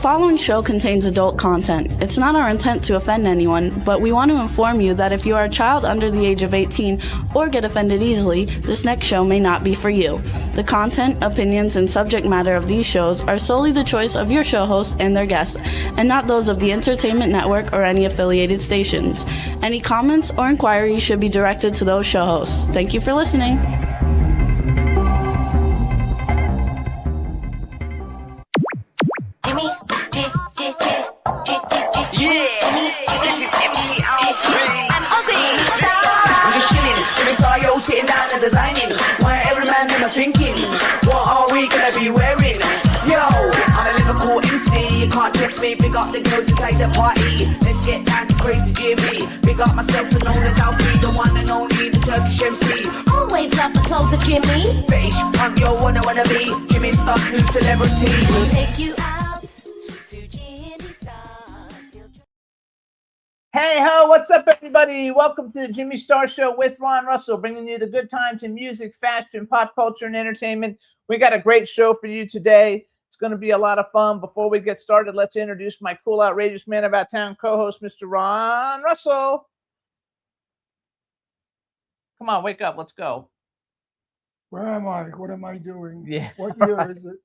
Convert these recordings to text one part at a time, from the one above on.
following show contains adult content. It's not our intent to offend anyone, but we want to inform you that if you are a child under the age of 18 or get offended easily, this next show may not be for you. The content, opinions, and subject matter of these shows are solely the choice of your show hosts and their guests, and not those of the Entertainment Network or any affiliated stations. Any comments or inquiries should be directed to those show hosts. Thank you for listening. Sitting down and designing, why every man in a thinking, what are we gonna be wearing? Yo, I'm a Liverpool MC, you can't test me, big up the girls inside the party, let's get down to crazy Jimmy, big up myself and known as Alfie, the one and only, the Turkish MC. Always love the clothes of Jimmy. Bitch, punk yo, what I wanna be, Jimmy Star's new celebrity. We'll take you out to Jimmy Star's. Hey ho, what's up everybody? Welcome to the Jimmy Star Show with Ron Russell, bringing you the good times in music, fashion, pop culture, and entertainment. We got a great show for you today. It's going to be a lot of fun. Before we get started, let's introduce my cool, outrageous man about town co-host, Mr. Ron Russell. Come on, wake up. Let's go. Where am I? What am I doing? Yeah. What year is it?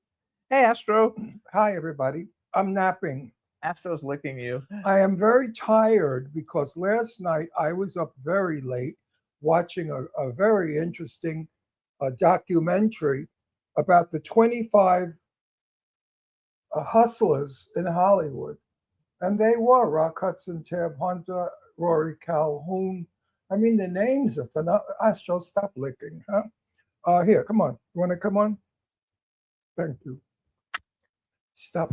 Hey, Astro. Hi, everybody. I'm napping. Astro's licking you. I am very tired because last night I was up very late watching a very interesting documentary about the 25 hustlers in Hollywood. And they were Rock Hudson, Tab Hunter, Rory Calhoun. I mean, the names are phenomenal. Astro, stop licking, huh? Here, come on. You want to come on? Thank you. Stop.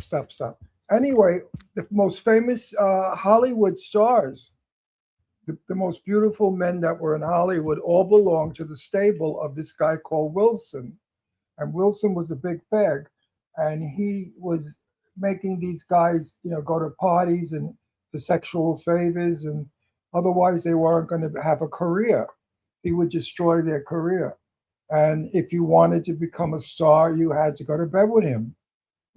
Anyway, the most famous Hollywood stars, the most beautiful men that were in Hollywood, all belonged to the stable of this guy called Wilson. And Wilson was a big fag. And he was making these guys, go to parties and for sexual favors. And otherwise, they weren't going to have a career. He would destroy their career. And if you wanted to become a star, you had to go to bed with him.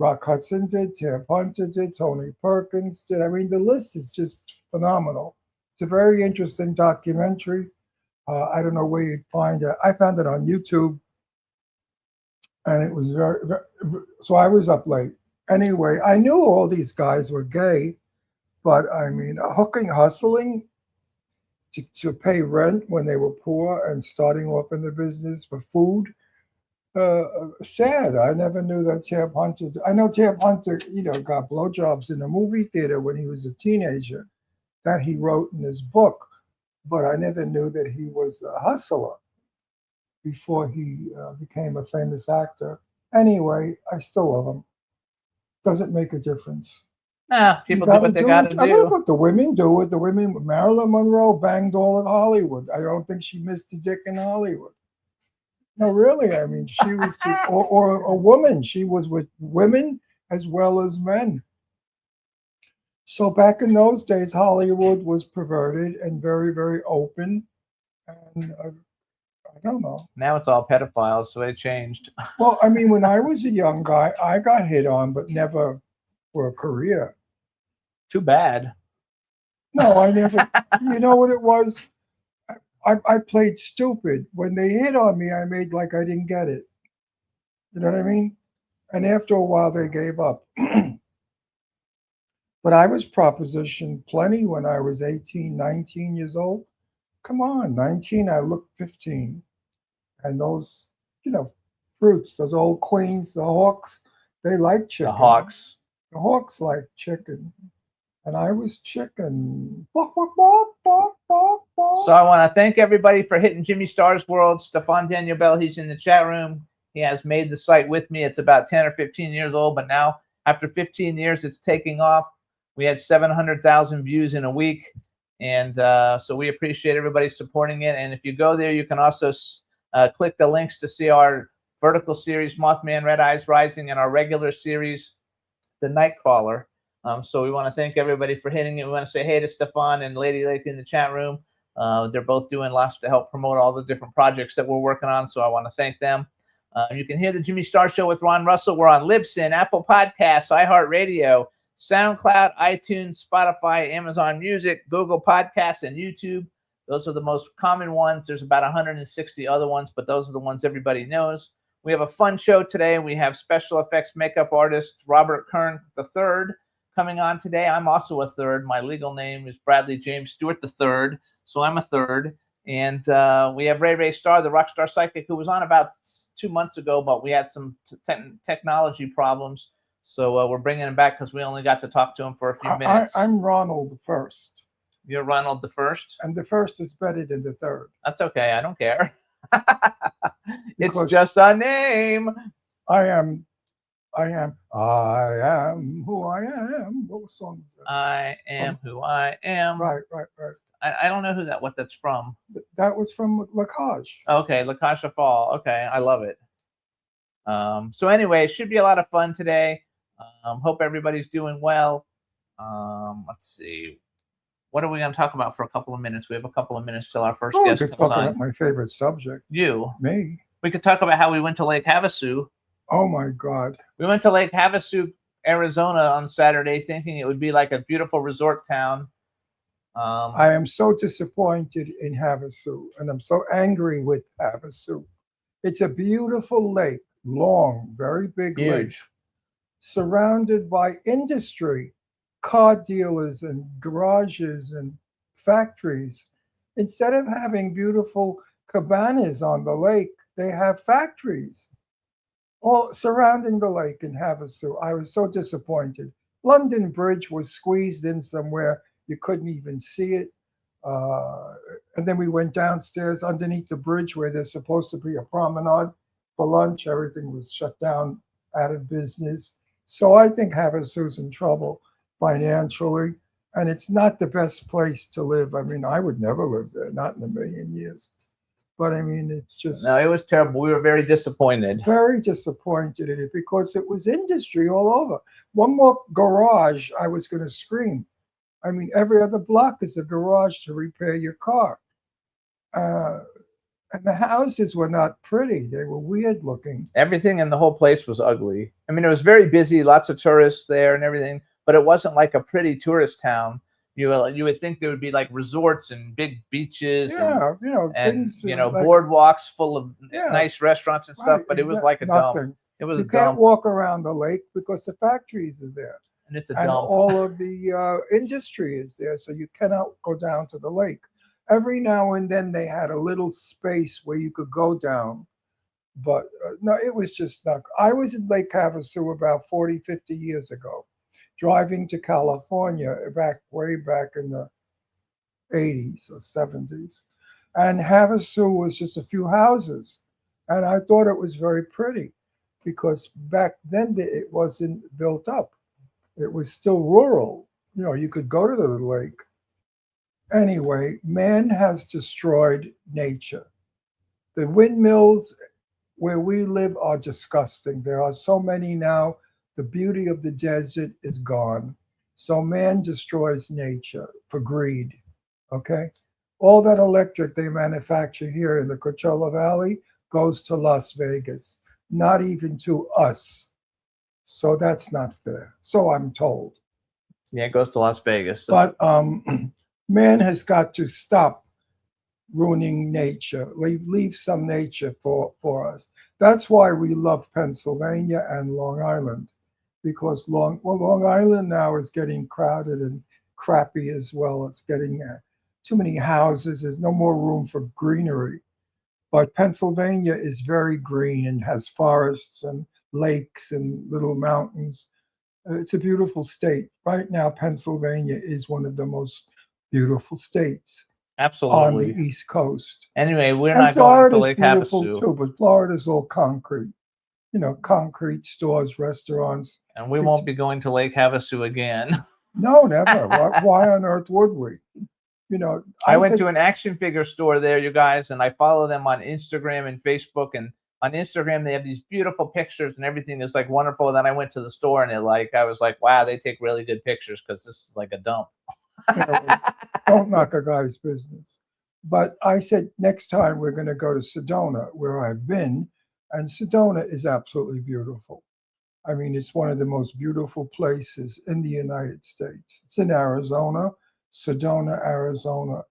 Rock Hudson did, Tab Hunter did, Tony Perkins did. I mean, the list is just phenomenal. It's a very interesting documentary. I don't know where you'd find it. I found it on YouTube, and it was very, so I was up late. Anyway, I knew all these guys were gay, but I mean, hustling to pay rent when they were poor and starting off in the business for food. Sad. I never knew that Tab Hunter. I know Tab Hunter, got blowjobs in a movie theater when he was a teenager, that he wrote in his book. But I never knew that he was a hustler before he became a famous actor. Anyway, I still love him. Doesn't make a difference. Nah, people do what they got to do. I don't know what the women do. The women, Marilyn Monroe banged all of Hollywood. I don't think she missed a dick in Hollywood. No, really. I mean, she was just, or a woman. She was with women as well as men. So back in those days, Hollywood was perverted and very, very open. And I don't know. Now it's all pedophiles, so it changed. Well, I mean, when I was a young guy, I got hit on, but never for a career. Too bad. No, I never. You know what it was? I played stupid. When they hit on me, I made like I didn't get it. You know what I mean? And after a while, they gave up. But I was propositioned plenty when I was 18, 19 years old. Come on, 19, I looked 15. And those, fruits, those old queens, the hawks, they like chicken. The hawks. The hawks like chicken. And I was chicken. So I want to thank everybody for hitting Jimmy Star's World. Stefan Daniel Bell, he's in the chat room. He has made the site with me. It's about 10 or 15 years old, but now after 15 years, it's taking off. We had 700,000 views in a week. And so we appreciate everybody supporting it. And if you go there, you can also click the links to see our vertical series, Mothman Red Eyes Rising, and our regular series, The Nightcrawler. So we want to thank everybody for hitting it. We want to say hey to Stefan and Lady Lake in the chat room. They're both doing lots to help promote all the different projects that we're working on. So I want to thank them. You can hear the Jimmy Star Show with Ron Russell. We're on Libsyn, Apple Podcasts, iHeartRadio, SoundCloud, iTunes, Spotify, Amazon Music, Google Podcasts, and YouTube. Those are the most common ones. There's about 160 other ones, but those are the ones everybody knows. We have a fun show today. We have special effects makeup artist Robert Kern III coming on today. I'm also a third. My legal name is Bradley James Stewart III, so I'm a third. And we have Ray Starr, the rock star psychic, who was on about 2 months ago, but we had some technology problems. So we're bringing him back because we only got to talk to him for a few minutes. I'm Ronald the First. You're Ronald the First? And the first is better than the third. That's okay. I don't care. It's Because just a name. I am who I am. What song is that? I am who I am. Right. I don't know what that's from. That was from Lacage. Okay, La Cacha Fall. Okay, I love it. So anyway, it should be a lot of fun today. Hope everybody's doing well. Let's see. What are we going to talk about for a couple of minutes? We have a couple of minutes till our first We guest could comes talk on. about my favorite subject. You. Me. We could talk about how we went to Lake Havasu. Oh my God. We went to Lake Havasu, Arizona on Saturday, thinking it would be like a beautiful resort town. I am so disappointed in Havasu, and I'm so angry with Havasu. It's a beautiful lake, long, very big lake, Huge. surrounded by industry, car dealers and garages and factories. Instead of having beautiful cabanas on the lake, they have factories all surrounding the lake in Havasu. I was so disappointed. London Bridge was squeezed in somewhere. You couldn't even see it. And then we went downstairs underneath the bridge where there's supposed to be a promenade for lunch. Everything was shut down, out of business. So I think Havasu's in trouble financially, and it's not the best place to live. I mean, I would never live there, not in a million years. But I mean, it's just No, it was terrible. We were very disappointed. very disappointed in it because it was industry all over. One more garage, I was going to scream. I mean, every other block is a garage to repair your car. And the houses were not pretty. They were weird looking. Everything in the whole place was ugly. I mean, it was very busy, lots of tourists there and everything, but it wasn't like a pretty tourist town. You would think there would be like resorts and big beaches Yeah, and things, like boardwalks boardwalks full of Yeah. nice restaurants and stuff, but it was like a dump. nothing. It was You a can't dump, walk around the lake because the factories are there. and it's a And dump. all of the industry is there, so you cannot go down to the lake. Every now and then they had a little space where you could go down, but no, it was just not. I was in Lake Havasu about 40, 50 years ago, driving to California way back in the 80s or 70s, and Havasu was just a few houses, and I thought it was very pretty because back then it wasn't built up. It was still rural. You could go to the lake. Anyway, man has destroyed nature. The windmills where we live are disgusting. There are so many now. The beauty of the desert is gone. So man destroys nature for greed. Okay? All that electric they manufacture here in the Coachella Valley goes to Las Vegas, not even to us. So that's not fair. So I'm told. Yeah, it goes to Las Vegas. But man has got to stop ruining nature. Leave some nature for us. That's why we love Pennsylvania and Long Island, because Long Island now is getting crowded and crappy as well. It's getting too many houses. There's no more room for greenery. But Pennsylvania is very green and has forests and lakes and little mountains. It's a beautiful state. Right now, Pennsylvania is one of the most beautiful states on the Absolutely. East Coast. Anyway, we're And not going to Florida's Lake beautiful Havasu, too, but Florida's all concrete. Concrete stores, restaurants. and we won't be going to Lake Havasu again. No, never. Why on earth would we? I went to an action figure store there, you guys, and I follow them on Instagram and Facebook. And on Instagram, they have these beautiful pictures and everything is like wonderful. And then I went to the store and I was like, wow, they take really good pictures because this is like a dump. Don't knock a guy's business. But I said next time we're going to go to Sedona, where I've been, and Sedona is absolutely beautiful. I mean, it's one of the most beautiful places in the United States. It's in Arizona, Sedona, Arizona,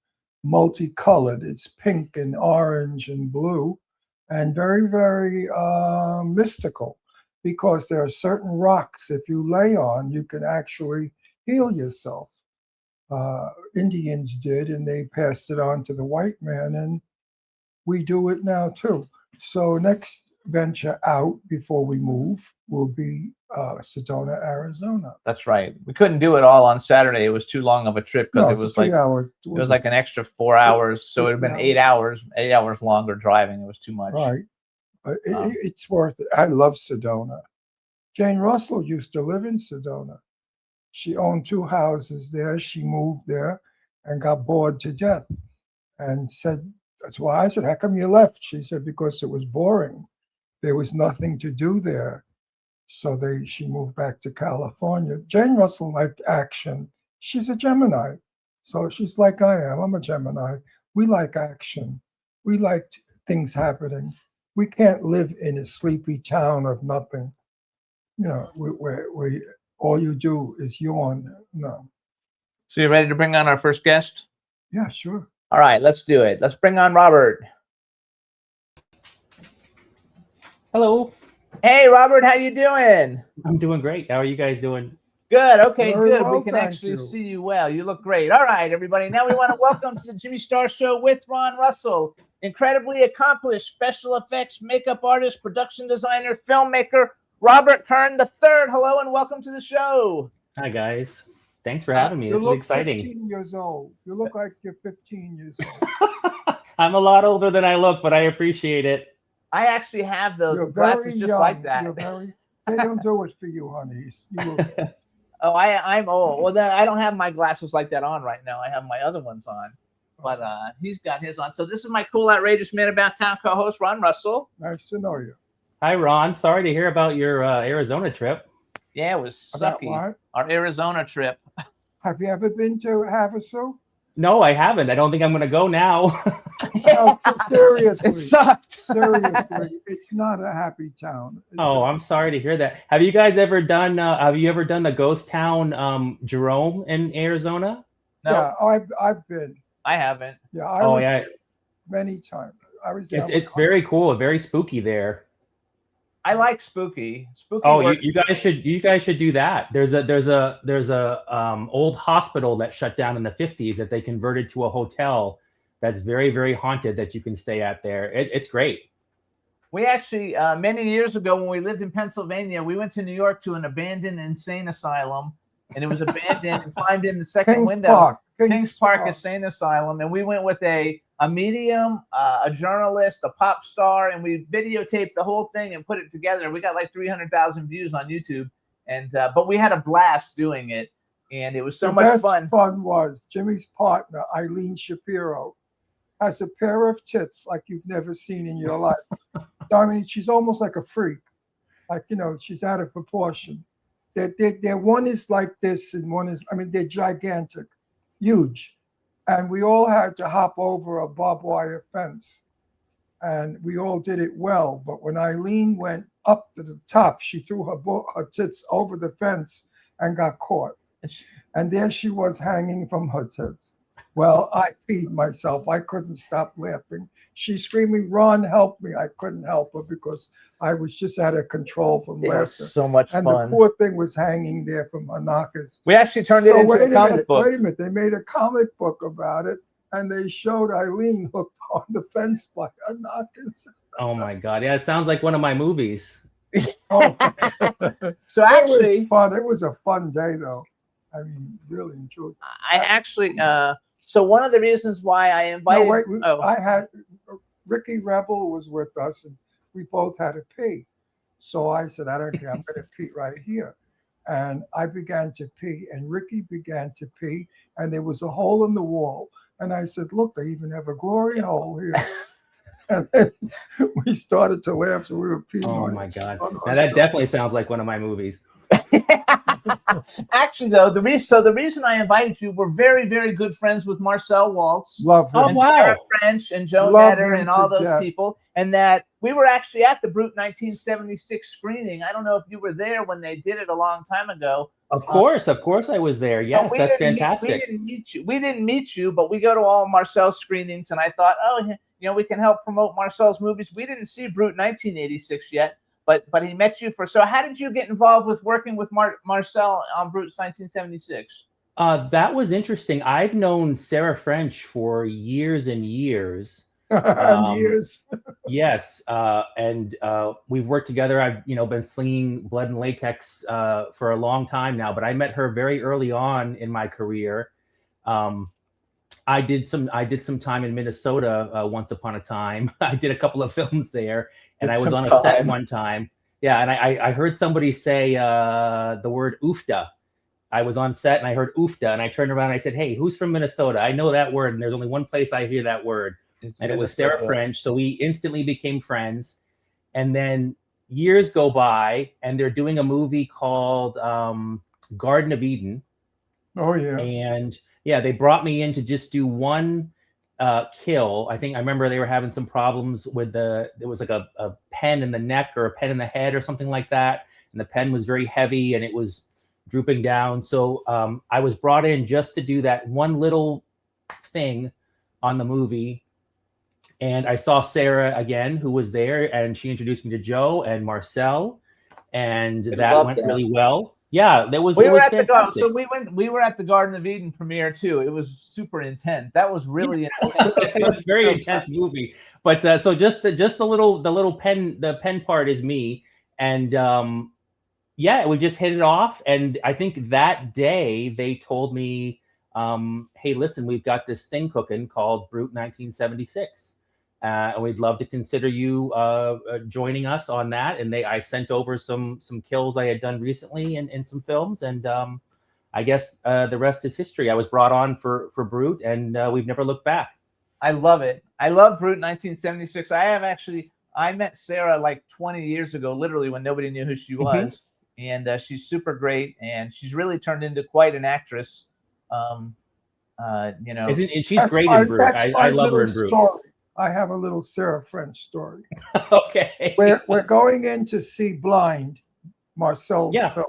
multicolored. It's pink and orange and blue, and very, very mystical, because there are certain rocks, if you lay on, you can actually heal yourself. Indians did, and they passed it on to the white man, and we do it now too. So next venture out before we move will be Sedona, Arizona. That's right. We couldn't do it all on Saturday. It was too long of a trip because No, it it's a was like 3-hour. it was like an extra 4 hours. So it would have been 8 hours, 8 hours longer driving. It was too much. Right. But it's worth it. I love Sedona. Jane Russell used to live in Sedona. She owned 2 houses there. She moved there and got bored to death and said, that's why I said, how come you left? She said, because it was boring. There was nothing to do there. So she moved back to California. Jane Russell liked action. She's a Gemini. So she's like I am. I'm a Gemini. We like action. We like things happening. We can't live in a sleepy town of nothing. You know, where all you do is yawn. No. So you ready to bring on our first guest? Yeah, sure. All right, let's do it. Let's bring on Robert. Hello. Hey, Robert, how you doing? I'm doing great. How are you guys doing? Good. Okay, Very good. well, We can thank actually you. see you well. You look great. All right, everybody. Now we want to welcome to the Jimmy Star Show with Ron Russell, incredibly accomplished special effects makeup artist, production designer, filmmaker, Robert Kern III. Hello and welcome to the show. Hi, guys. Thanks for having me. You This is look exciting. 15 years old. You look like you're 15 years old. I'm a lot older than I look, but I appreciate it. I actually have those You're glasses very just young. like that. They don't do it for you, honey. You look, Oh, I'm old. Well, then I don't have my glasses like that on right now. I have my other ones on, but he's got his on. So this is my cool, outrageous man about town co-host, Ron Russell. nice to know you. Hi, Ron. Sorry to hear about your Arizona trip. Yeah, it was About sucky. what? Our Arizona trip. Have you ever been to Havasu? No, I haven't. I don't think I'm going to go now. No, seriously. It sucked. Seriously, it's not a happy town. Oh, I'm sorry to hear that. Have you guys ever done? Have you ever done the ghost town, Jerome in Arizona? No, Yeah, I've been. I haven't. Yeah, I Oh was yeah, many times. I was there. it's very cool, very spooky there. I like spooky. Spooky. Oh, works. you guys should do that. There's a old hospital that shut down in the 50s that they converted to a hotel that's very, very haunted that you can stay at there. It's great. We actually many years ago when we lived in Pennsylvania, we went to New York to an abandoned insane asylum, and it was abandoned. And climbed in the second Kings window. Park. Kings Park Insane Asylum, and we went with a medium, a journalist, a pop star, and we videotaped the whole thing and put it together. We got like 300,000 views on YouTube, and but we had a blast doing it, and it was so The much best fun. fun was Jimmy's partner, Eileen Shapiro, has a pair of tits like you've never seen in your life. I mean, she's almost like a freak. Like, you know, she's out of proportion. They're one is like this and one is, I mean, they're gigantic, huge. And we all had to hop over a barbed wire fence. And we all did it well. But when Eileen went up to the top, she threw her tits over the fence and got caught. And there she was hanging from her tits. Well, I peed myself. I couldn't stop laughing. She's screaming, "Ron, help me." I couldn't help her because I was just out of control from It laughter. was so much And fun. the poor thing was hanging there from her knockers. We actually turned it So into a comic book. Wait a minute. They made a comic book about it, and they showed Eileen hooked on the fence by her knockers. Oh my God. Yeah, it sounds like one of my movies. Oh, So it actually, was fun. It was a fun day, though. I mean, really enjoyed it. I actually, so one of the reasons why I No, invited, wait, oh, I had Ricky Rebel was with us, and we both had to pee. So I said, I don't care, I'm going to pee right here. And I began to pee, and Ricky began to pee, and there was a hole in the wall. And I said, look, they even have a glory hole here. And then we started to laugh, so we were peeing. Oh on my each God. other. Now that definitely sounds like one of my movies. actually though, the reason I invited you, we're very, very good friends with Marcel Waltz. Love him. Oh, And wow. Sarah French and Joe Love Netter him and all to those death. people. and that we were actually at the Brute 1976 screening. I don't know if you were there when they did it a long time ago. Of course I was there. So Yes, we that's didn't fantastic. we didn't meet you. We didn't meet you, but we go to all Marcel's screenings, and I thought, oh, you know, we can help promote Marcel's movies. We didn't see Brute 1986 yet, but he met you for. So how did you get involved with working with Marcel on Brute 1976? That was interesting. I've known Sarah French for years and years. Years. Yes, and we've worked together. I've been slinging blood and latex for a long time now, but I met her very early on in my career. I did some time in Minnesota once upon a time. I did a couple of films there, and I was on a set one time. Yeah, and I heard somebody say the word oofda. I was on set and I heard oofda, and I turned around and I said, "Hey, who's from Minnesota? I know that word, and there's only one place I hear that word." And it was Sarah French. So we instantly became friends. And then years go by, and they're doing a movie called Garden of Eden. Oh, yeah. And yeah, they brought me in to just do one kill. I remember they were having some problems with there was like a pen in the neck or a pen in the head or something like that. And the pen was very heavy and it was drooping down. So I was brought in just to do that one little thing on the movie. And I saw Sarah again, who was there, and she introduced me to Joe and Marcel, and that went really well. Yeah, we were at fantastic. We were at the Garden of Eden premiere too. It was super intense. That was really intense. It was a very intense movie. But so just the little pen part is me, and yeah, we just hit it off. And I think that day they told me, "Hey, listen, we've got this thing cooking called Brute 1976." And we'd love to consider you joining us on that. And I sent over some kills I had done recently in some films, and I guess the rest is history. I was brought on for Brute, and we've never looked back. I love it. I love Brute 1976. I met Sarah like 20 years ago, literally when nobody knew who she was, and she's super great, and she's really turned into quite an actress. She's great in Brute. I love her in Brute. Story. I have a little Sarah French story. Okay. We're going in to see Blind, Marcel's film.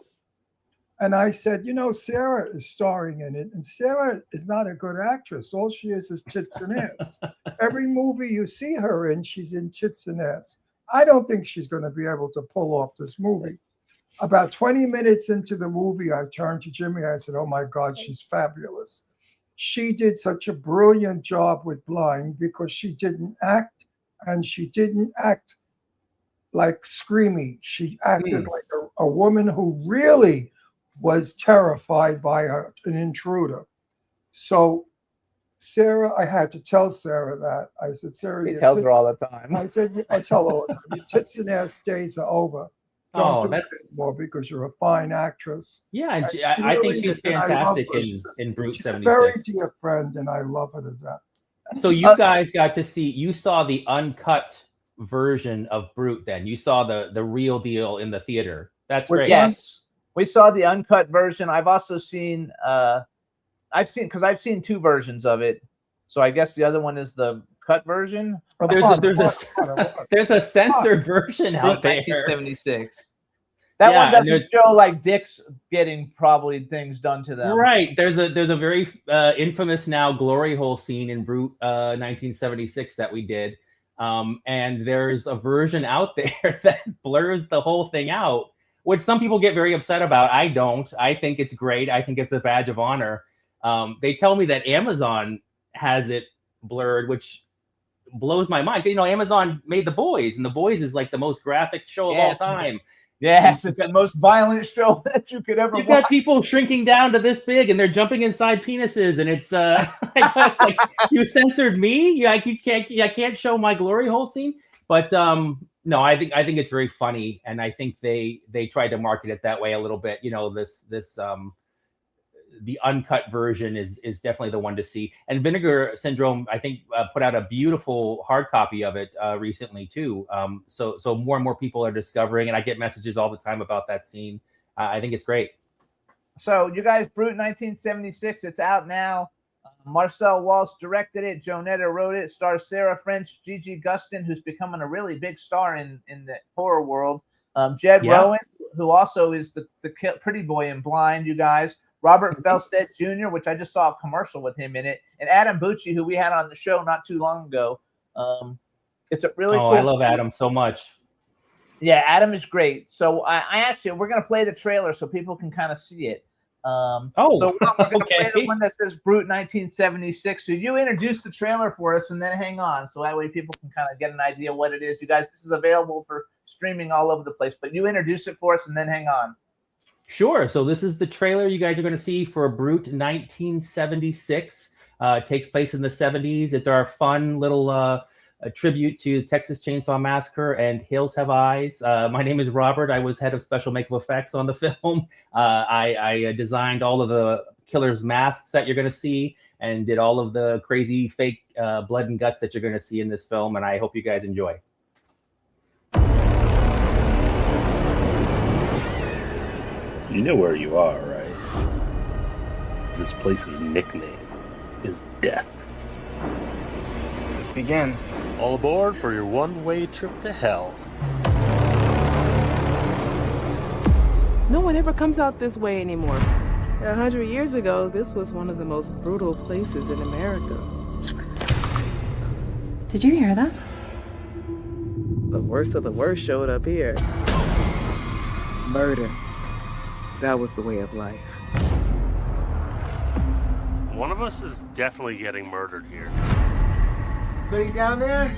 And I said, Sarah is starring in it. And Sarah is not a good actress. All she is tits and ass. Every movie you see her in, she's in tits and ass. I don't think she's going to be able to pull off this movie. About 20 minutes into the movie, I turned to Jimmy. I said, oh, my God, she's fabulous. She did such a brilliant job with Blind because she didn't act, and she didn't act like screamy. She acted like a woman who really was terrified by an intruder. So Sarah, I had to tell Sarah that. I said, Sarah, he tells her all the time. I said, I tell her all the time, your tits and ass days are over. Don't do it anymore because you're a fine actress. Yeah, and I think she's fantastic in Brute 76. She's a very dear friend, and I love her to death. So you guys got to see, you saw the uncut version of Brute then. You saw the real deal in the theater. That's great. Yes. We saw the uncut version. I've also seen, I've seen two versions of it. So I guess the other one is the cut version. There's a censored version out there. 1976. That one doesn't show like dicks getting probably things done to them. Right. There's a very infamous now glory hole scene in Brute 1976 that we did. And there's a version out there that blurs the whole thing out, which some people get very upset about. I don't. I think it's great. I think it's a badge of honor. They tell me that Amazon has it blurred, which blows my mind. Amazon made The Boys, and The Boys is like the most graphic show of all time. Yes, it's the most violent show that you could ever watch. You've got people shrinking down to this big, and they're jumping inside penises, and it's it's like, you censored me. I can't show my glory hole scene. But no, I think it's very funny, and I think they tried to market it that way a little bit. The uncut version is definitely the one to see. And Vinegar Syndrome, I think, put out a beautiful hard copy of it recently too. So more and more people are discovering, and I get messages all the time about that scene. I think it's great. So you guys, Brute 1976, it's out now. Marcel Walsh directed it. Joe Netta wrote it. Stars Sarah French, Gigi Gustin, who's becoming a really big star in the horror world. Jed Rowan, who also is the pretty boy in Blind, you guys. Robert Felstead Jr., which I just saw a commercial with him in it. And Adam Bucci, who we had on the show not too long ago. It's a really cool. I love Adam so much. Yeah, Adam is great. So I actually, we're going to play the trailer so people can kind of see it. So we're going to play the one that says Brute 1976. So you introduce the trailer for us and then hang on. So that way people can kind of get an idea what it is. You guys, this is available for streaming all over the place, but you introduce it for us and then hang on. Sure. So this is the trailer you guys are going to see for Brute 1976. It takes place in the 70s. It's our fun little a tribute to Texas Chainsaw Massacre and Hills Have Eyes. My name is Robert. I was head of special makeup effects on the film. I designed all of the killers' masks that you're going to see and did all of the crazy fake blood and guts that you're going to see in this film. And I hope you guys enjoy. You know where you are, right? This place's nickname is Death. Let's begin. All aboard for your one-way trip to hell. No one ever comes out this way anymore. 100 years ago, this was one of the most brutal places in America. Did you hear that? The worst of the worst showed up here. Murder. That was the way of life. One of us is definitely getting murdered here. Anybody down there?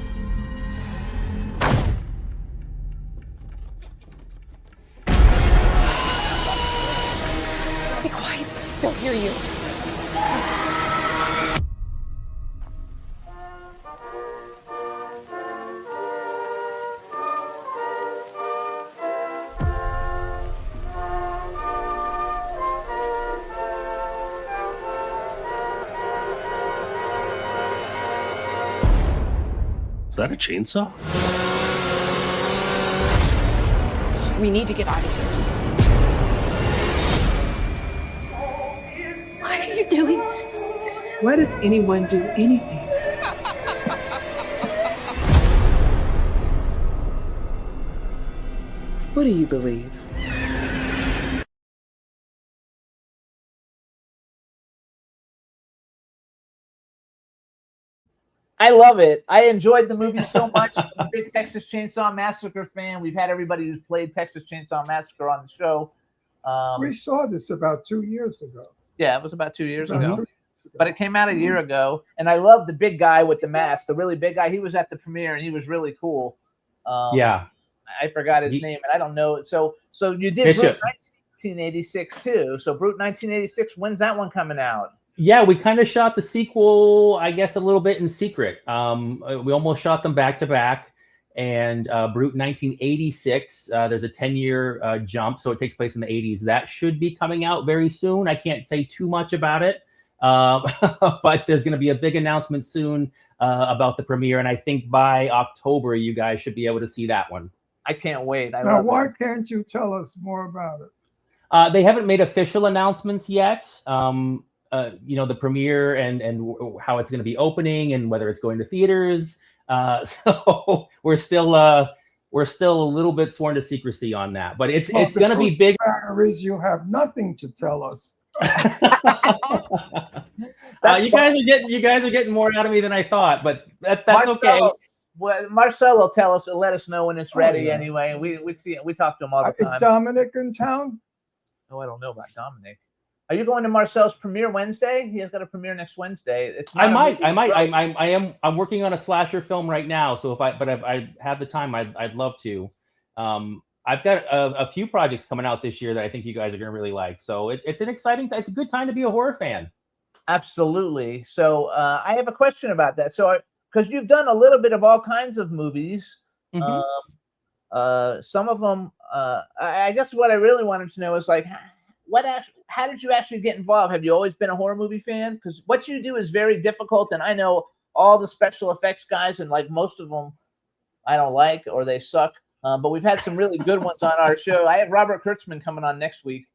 Be quiet. They'll hear you. Is that a chainsaw? We need to get out of here. Why are you doing this? Why does anyone do anything? What do you believe? I love it. I enjoyed the movie so much. I'm a big Texas Chainsaw Massacre fan. We've had everybody who's played Texas Chainsaw Massacre on the show. We saw this about 2 years ago. Yeah, it was about 2 years ago. But it came out a year ago. And I love the big guy with the mask, the really big guy. He was at the premiere and he was really cool. Yeah. I forgot his name and I don't know. So you did Brute 1986 too. So Brute 1986, when's that one coming out? Yeah, we kind of shot the sequel, I guess, a little bit in secret. We almost shot them back to back. And Brute 1986, there's a 10-year jump, so it takes place in the 80s. That should be coming out very soon. I can't say too much about it, but there's going to be a big announcement soon about the premiere. And I think by October, you guys should be able to see that one. I can't wait. Now, why can't you tell us more about it? They haven't made official announcements yet. The premiere and how it's going to be opening and whether it's going to theaters. So we're still a little bit sworn to secrecy on that, but it's going to be big. You have nothing to tell us. You guys are getting more out of me than I thought, but that's okay. Well, Marcel will tell us, let us know when it's ready. Anyway, we see it. We talk to him all the time. Is Dominic in town? Oh, I don't know about Dominic. Are you going to Marcel's premiere Wednesday? He has got a premiere next Wednesday. I'm working on a slasher film right now. So if I have the time, I'd love to. I've got a few projects coming out this year that I think you guys are going to really like. So it's a good time to be a horror fan. Absolutely. So I have a question about that. So because you've done a little bit of all kinds of movies, some of them, I guess what I really wanted to know is like, how did you actually get involved? Have you always been a horror movie fan? Because what you do is very difficult, and I know all the special effects guys, and like most of them, I don't like or they suck. But we've had some really good ones on our show. I have Robert Kurtzman coming on next week.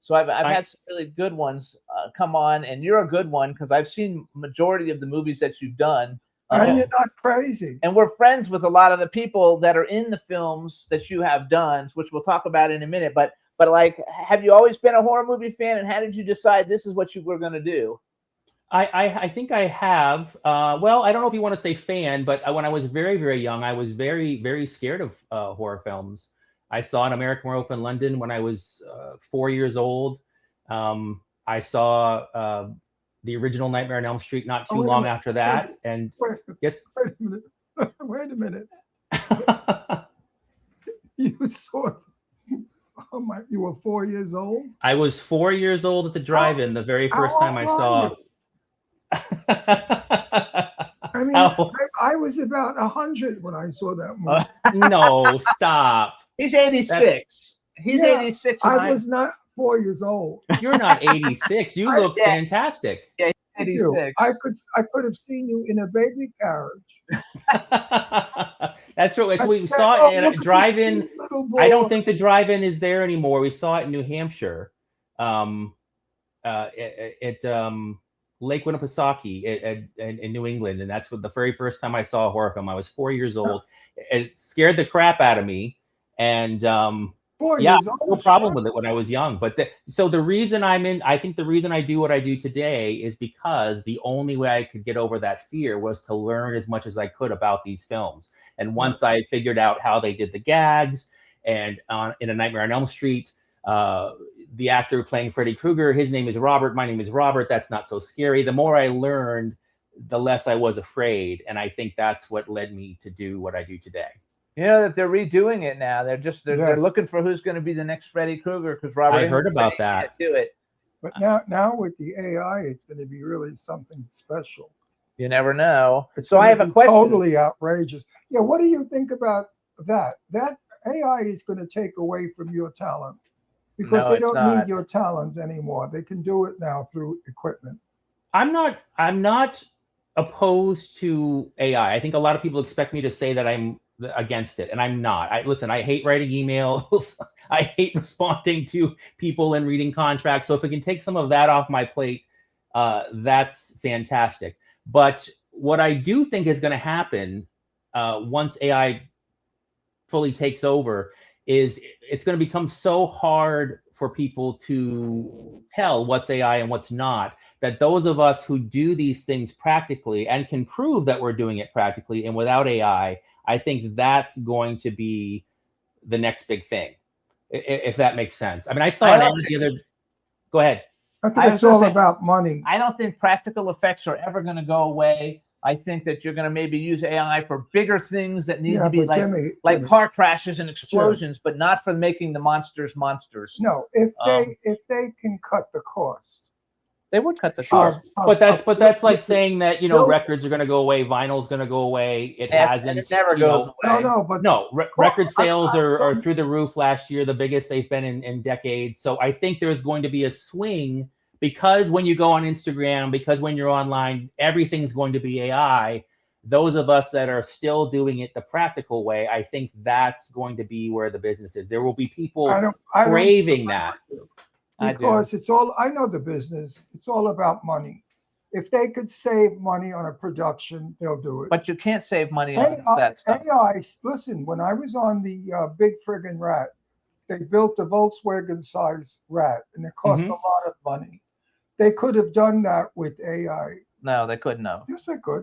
So I've had some really good ones come on, and you're a good one because I've seen majority of the movies that you've done. And you're not crazy. And we're friends with a lot of the people that are in the films that you have done, which we'll talk about in a minute. But like, have you always been a horror movie fan, and how did you decide this is what you were going to do? I think I have. Well, I don't know if you want to say fan, but when I was very, very young, I was very, very scared of horror films. I saw An American Werewolf in London when I was 4 years old. I saw the original Nightmare on Elm Street not too long after that. And yes, wait a minute. Wait a minute. You saw. Oh my! You were 4 years old. I was 4 years old at the drive-in the very first time I saw. I mean, I was about 100 when I saw that movie. No, stop. He's 86. He's 86. I was not 4 years old. You're not 86. You look fantastic. Yeah, he's 86. I could have seen you in a baby carriage. That's right. So we saw it at a drive-in. I don't think the drive-in is there anymore. We saw it in New Hampshire, at Lake Winnipesaukee in New England, and that's what the very first time I saw a horror film. I was 4 years old. It scared the crap out of me, and no problem with it when I was young. But so the reason I think the reason I do what I do today is because the only way I could get over that fear was to learn as much as I could about these films. And once I figured out how they did the gags, and in A Nightmare on Elm Street, the actor playing Freddy Krueger, his name is Robert, my name is Robert, that's not so scary. The more I learned, the less I was afraid. And I think that's what led me to do what I do today. You know that they're redoing it now. They're looking for who's going to be the next Freddy Krueger, because Robert. I heard about that. Do it. But now with the AI, it's going to be really something special. You never know. It's So I have a question. Totally outrageous. Yeah, what do you think about that? That AI is going to take away from your talent because they don't need your talent anymore. They can do it now through equipment. I'm not opposed to AI. I think a lot of people expect me to say that I'm against it, and I'm not. I hate writing emails. I hate responding to people and reading contracts. So if it can take some of that off my plate, that's fantastic. But what I do think is going to happen once AI fully takes over is it's going to become so hard for people to tell what's AI and what's not, that those of us who do these things practically and can prove that we're doing it practically and without AI, I think that's going to be the next big thing, if that makes sense. I mean, I saw an ad the other. Go ahead. I think it's all about money. I don't think practical effects are ever going to go away. I think that you're going to maybe use AI for bigger things that need to be like car crashes and explosions, but not for making the monsters monsters. No, if they can cut the cost. They would cut the cost. But that's like saying that, records are going to go away, vinyl's going to go away. It hasn't. It never goes away. Record sales are through the roof last year, the biggest they've been in decades. So I think there's going to be a swing, because when you go on Instagram, because when you're online, everything's going to be AI. Those of us that are still doing it the practical way, I think that's going to be where the business is. There will be people craving that. Because it's all, I know the business, it's all about money. If they could save money on a production, they'll do it. But you can't save money on that stuff. AI, listen, when I was on the Big Friggin' Rat, they built a Volkswagen-sized rat, and it cost a lot of money. They could have done that with AI. No, they couldn't have. Yes, they could.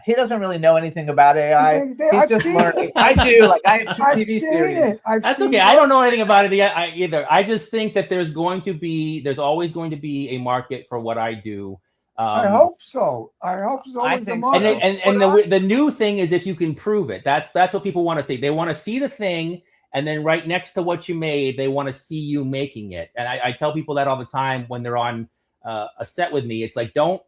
He doesn't really know anything about AI. He's just learning. I do. Like, I have two TV series. That's okay. I don't know anything about it either. I just think that there's always going to be a market for what I do. I hope so. I think, and the new thing is if you can prove it. That's what people want to see. They want to see the thing, and then right next to what you made, they want to see you making it. And I tell people that all the time when they're on a set with me. It's like, don't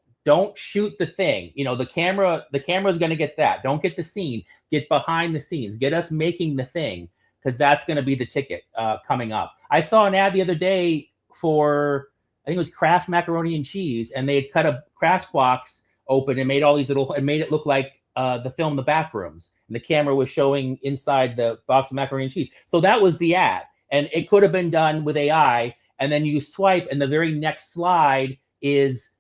shoot the thing. The camera's going to get that. Don't get the scene. Get behind the scenes. Get us making the thing, because that's going to be the ticket coming up. I saw an ad the other day for, I think it was Kraft macaroni and cheese, and they had cut a Kraft box open and made all these and made it look like the film The Backrooms. And the camera was showing inside the box of macaroni and cheese. So that was the ad, and it could have been done with AI. and then you swipe, and the very next slide is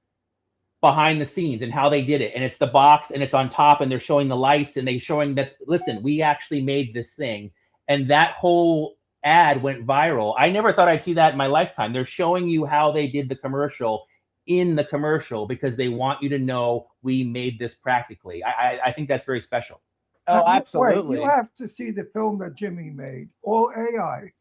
behind the scenes and how they did it. And it's the box, and it's on top, and they're showing the lights, and they're showing that, listen, we actually made this thing. And that whole ad went viral. I never thought I'd see that in my lifetime. They're showing you how they did the commercial in the commercial because they want you to know we made this practically. I think that's very special. Oh, absolutely. Wait, you have to see the film that Jimmy made, all AI.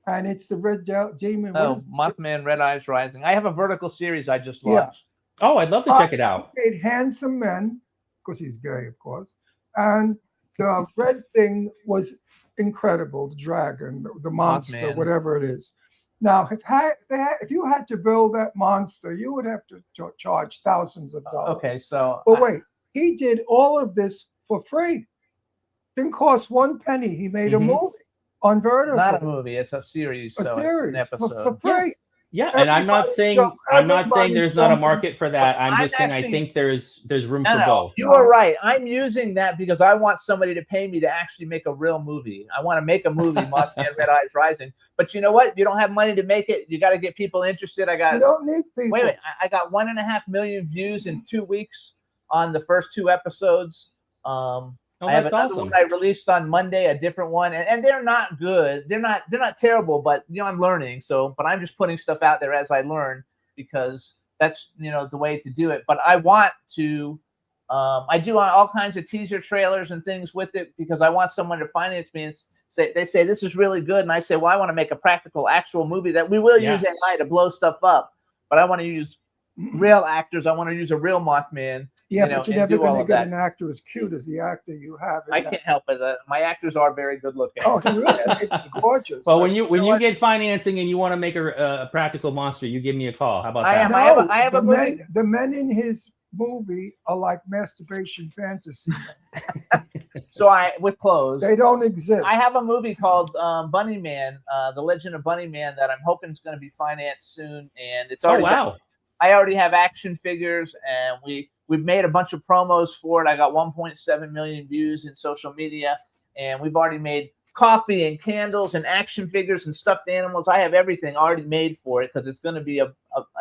And it's the Red Demon. Oh, Mothman, Red Eyes Rising. I have a vertical series I just launched. Oh, I'd love to check it out. He made Handsome Men, because he's gay, of course. And the red thing was incredible, the dragon, the monster, Mothman. whatever it is. Now, if you had to build that monster, you would have to charge thousands of dollars. Okay, so But wait, he did all of this for free. Didn't cost one penny. He made a movie on Vertigo. Not a movie, it's a series. A So series an episode. for free. Yeah, and I'm not saying there's not a market for that. I'm just saying I think there's room for both. You are right. I'm using that because I want somebody to pay me to actually make a real movie. I want to make a movie, Mothman, Red Eyes Rising. But you know what? You don't have money to make it. You got to get people interested. You don't need people. Wait. I got 1.5 million views in 2 weeks on the first 2 episodes. I have another one I released on Monday, a different one, and they're not good. They're not terrible, but I'm learning. But I'm just putting stuff out there as I learn because that's the way to do it. But I want to. I do all kinds of teaser trailers and things with it because I want someone to finance me and say this is really good, and I say, well, I want to make a practical, actual movie that we will use AI to blow stuff up, but I want to use real actors. I want to use a real Mothman. Yeah, but you're never going to get an actor as cute as the actor you have. I can't help it. My actors are very good looking. Oh, really? Gorgeous. Well, when you get financing and you want to make a practical monster, you give me a call. How about that? I have a movie. The men in his movie are like masturbation fantasy. So with clothes. They don't exist. I have a movie called Bunny Man, The Legend of Bunny Man, that I'm hoping is going to be financed soon, and it's already. Oh wow! I already have action figures, and we've made a bunch of promos for it. I got 1.7 million views in social media, and we've already made coffee and candles and action figures and stuffed animals. I have everything already made for it because it's going to be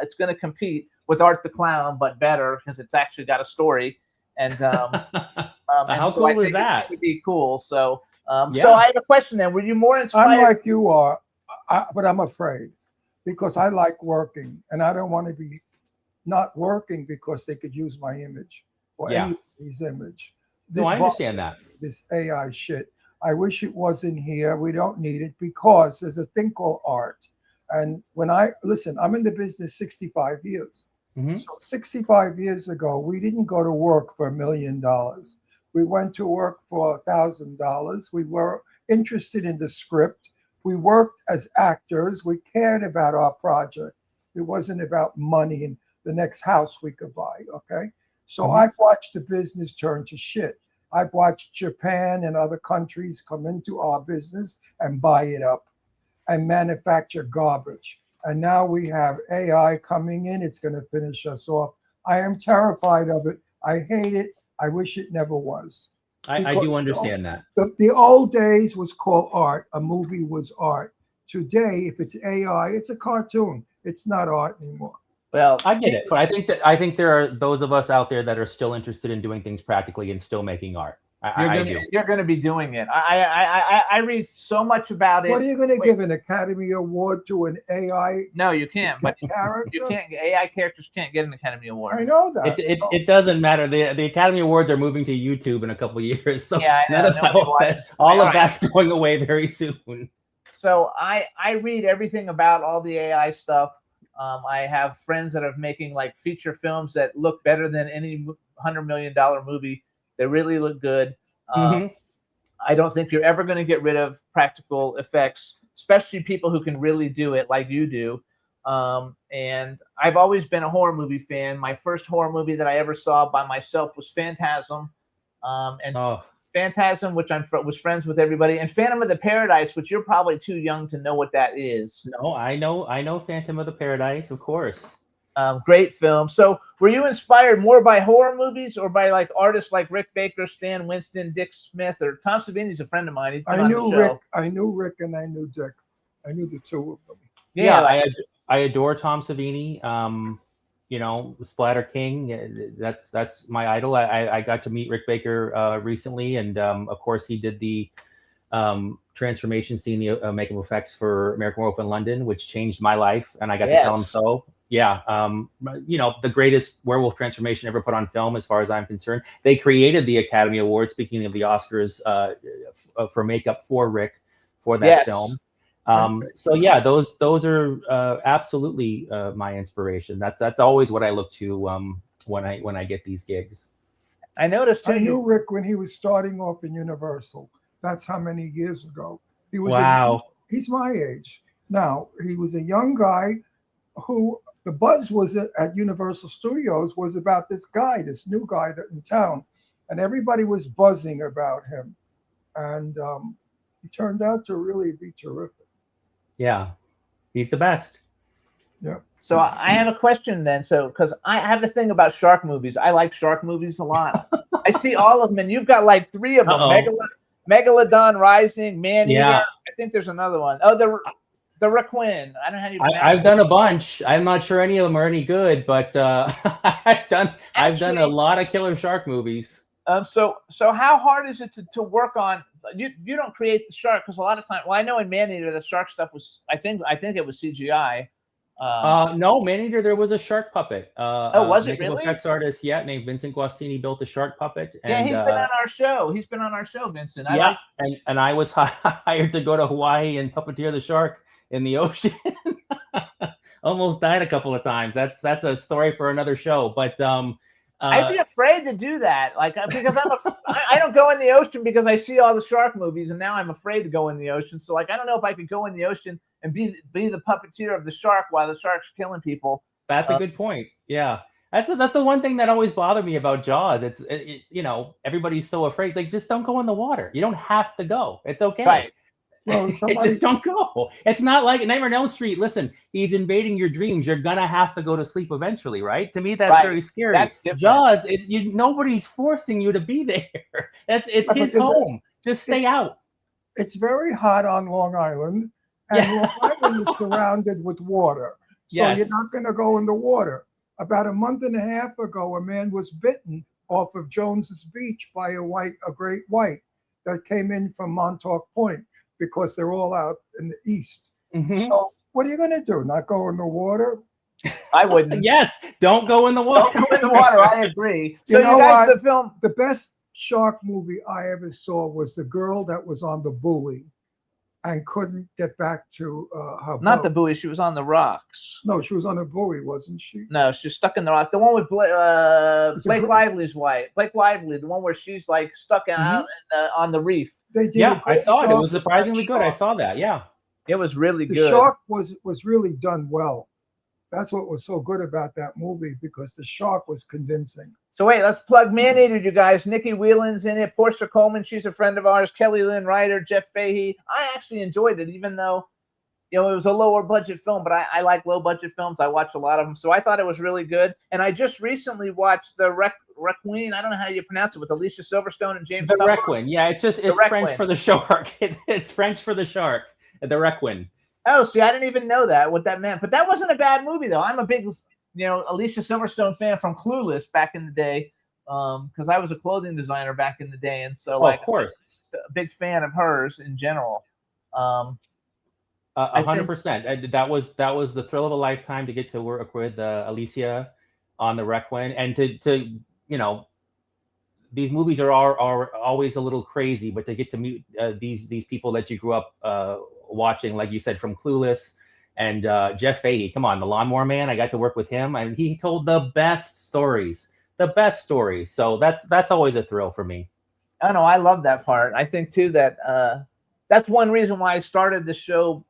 it's going to compete with Art the Clown, but better because it's actually got a story. And how cool is that? It would be cool. So so I have a question then. Were you more inspired? I'm like you are, but I'm afraid because I like working, and I don't want to be not working because they could use my image or anybody's image. I understand that. This AI shit. I wish it wasn't here. We don't need it because there's a thing called art. And when I'm in the business 65 years. So 65 years ago, we didn't go to work for $1 million. We went to work for $1,000. We were interested in the script. We worked as actors. We cared about our project. It wasn't about money and the next house we could buy, okay? So I've watched the business turn to shit. I've watched Japan and other countries come into our business and buy it up and manufacture garbage. And now we have AI coming in. It's going to finish us off. I am terrified of it. I hate it. I wish it never was. I do understand that. The old days was called art. A movie was art. Today, if it's AI, it's a cartoon. It's not art anymore. Well, I get it, but I think there are those of us out there that are still interested in doing things practically and still making art. You're going to be doing it. I read so much about it. What are you going to give an Academy Award to an AI? No, you can't. But character? You can't. AI characters can't get an Academy Award. I know that. It doesn't matter. The Academy Awards are moving to YouTube in a couple of years, so all of that's going away very soon. So I read everything about all the AI stuff. I have friends that are making like feature films that look better than any $100 million movie. They really look good. I don't think you're ever going to get rid of practical effects, especially people who can really do it like you do. And I've always been a horror movie fan. My first horror movie that I ever saw by myself was Phantasm. Phantasm, which was friends with everybody, and Phantom of the Paradise, which you're probably too young to know what that is. No, I know Phantom of the Paradise, of course. Great film. So were you inspired more by horror movies or by like artists like Rick Baker, Stan Winston, Dick Smith, or Tom Savini's a friend of mine? I knew Rick and I knew Dick. I knew the two of them. Yeah, like, I adore Tom Savini. You know, Splatter King. That's my idol. I got to meet Rick Baker recently, and of course he did the transformation scene, the makeup effects for American Werewolf in London, which changed my life, and I got to tell him so. Yeah, you know, the greatest werewolf transformation ever put on film, as far as I'm concerned. They created the Academy Award. Speaking of the Oscars, for makeup for Rick for that film. So yeah, those are absolutely my inspiration. That's always what I look to when I get these gigs. I noticed too. I knew Rick when he was starting off in Universal. That's how many years ago. He was he's my age now. He was a young guy who the buzz was at Universal Studios was about this guy, this new guy in town, and everybody was buzzing about him, and he turned out to really be terrific. Yeah, he's the best. Yeah. So I have a question then. So because I have the thing about shark movies, I like shark movies a lot. I see all of them, and you've got like 3 of them: Megalodon Rising, Man-Eater. I think there's another one. Oh, the Requin. I don't know how you. I've done a bunch. I'm not sure any of them are any good, but I've done a lot of killer shark movies. So how hard is it to work on? You don't create the shark, because a lot of times. Well, I know in Man-Eater the shark stuff was. I think it was CGI. No, Man-Eater, there was a shark puppet. Was it really? EFX artist, named Vincent Guastini built a shark puppet. And, he's been on our show. He's been on our show, Vincent. And I was hired to go to Hawaii and puppeteer the shark in the ocean. Almost died a couple of times. That's a story for another show. But I'd be afraid to do that, because I don't go in the ocean because I see all the shark movies, and now I'm afraid to go in the ocean. So I don't know if I could go in the ocean and be the puppeteer of the shark while the shark's killing people. That's a good point. Yeah, that's the one thing that always bothered me about Jaws. It's you know, everybody's so afraid. Like, just don't go in the water. You don't have to go. It's okay. Right. Well, just don't go. It's not like Nightmare on Elm Street. Listen, he's invading your dreams. You're gonna have to go to sleep eventually, right? To me, that's very scary. That's different. Jaws, nobody's forcing you to be there. It's his home. Just stay out. It's very hot on Long Island, and Long Island is surrounded with water, so you're not going to go in the water. About a month and a half ago, a man was bitten off of Jones's Beach by a great white that came in from Montauk Point, because they're all out in the east. So what are you going to do? Not go in the water? I wouldn't. Yes, don't go in the water. Don't go in the water. I agree. So you guys, the best shark movie I ever saw was the girl that was on the buoy and couldn't get back to her Not boat. the buoy. She was on the rocks. No, she was on a buoy, wasn't she? No, she's stuck in the rock. The one with Blake Lively's wife. Blake Lively, the one where she's like stuck out on the reef. They did. I saw it. It was surprisingly good. I saw that. Yeah, it was really good. The shark was really done well. That's what was so good about that movie, because the shark was convincing. So wait, let's plug Man-Eater, you guys. Nikki Whelan's in it. Portia Coleman, she's a friend of ours. Kelly Lynn Ryder, Jeff Fahey. I actually enjoyed it, even though, it was a lower budget film, but I like low budget films. I watch a lot of them. So I thought it was really good. And I just recently watched the Requin. I don't know how you pronounce it, with Alicia Silverstone and James The Tupper. Requin. Yeah, it's French for the shark. It's French for the shark. The Requin. Oh, see, I didn't even know what that meant. But that wasn't a bad movie, though. I'm a big, Alicia Silverstone fan from Clueless back in the day, because I was a clothing designer back in the day, and so of course, a big fan of hers in general. 100%. That was the thrill of a lifetime to get to work with Alicia on the Requin, and to these movies are always a little crazy, but to get to meet these people that you grew up watching, like you said, from Clueless, and Jeff Fahey. Come on, the Lawnmower Man. I got to work with him, and he told the best stories. So that's always a thrill for me. Oh no, I love that part. I think too that that's one reason why I started the show.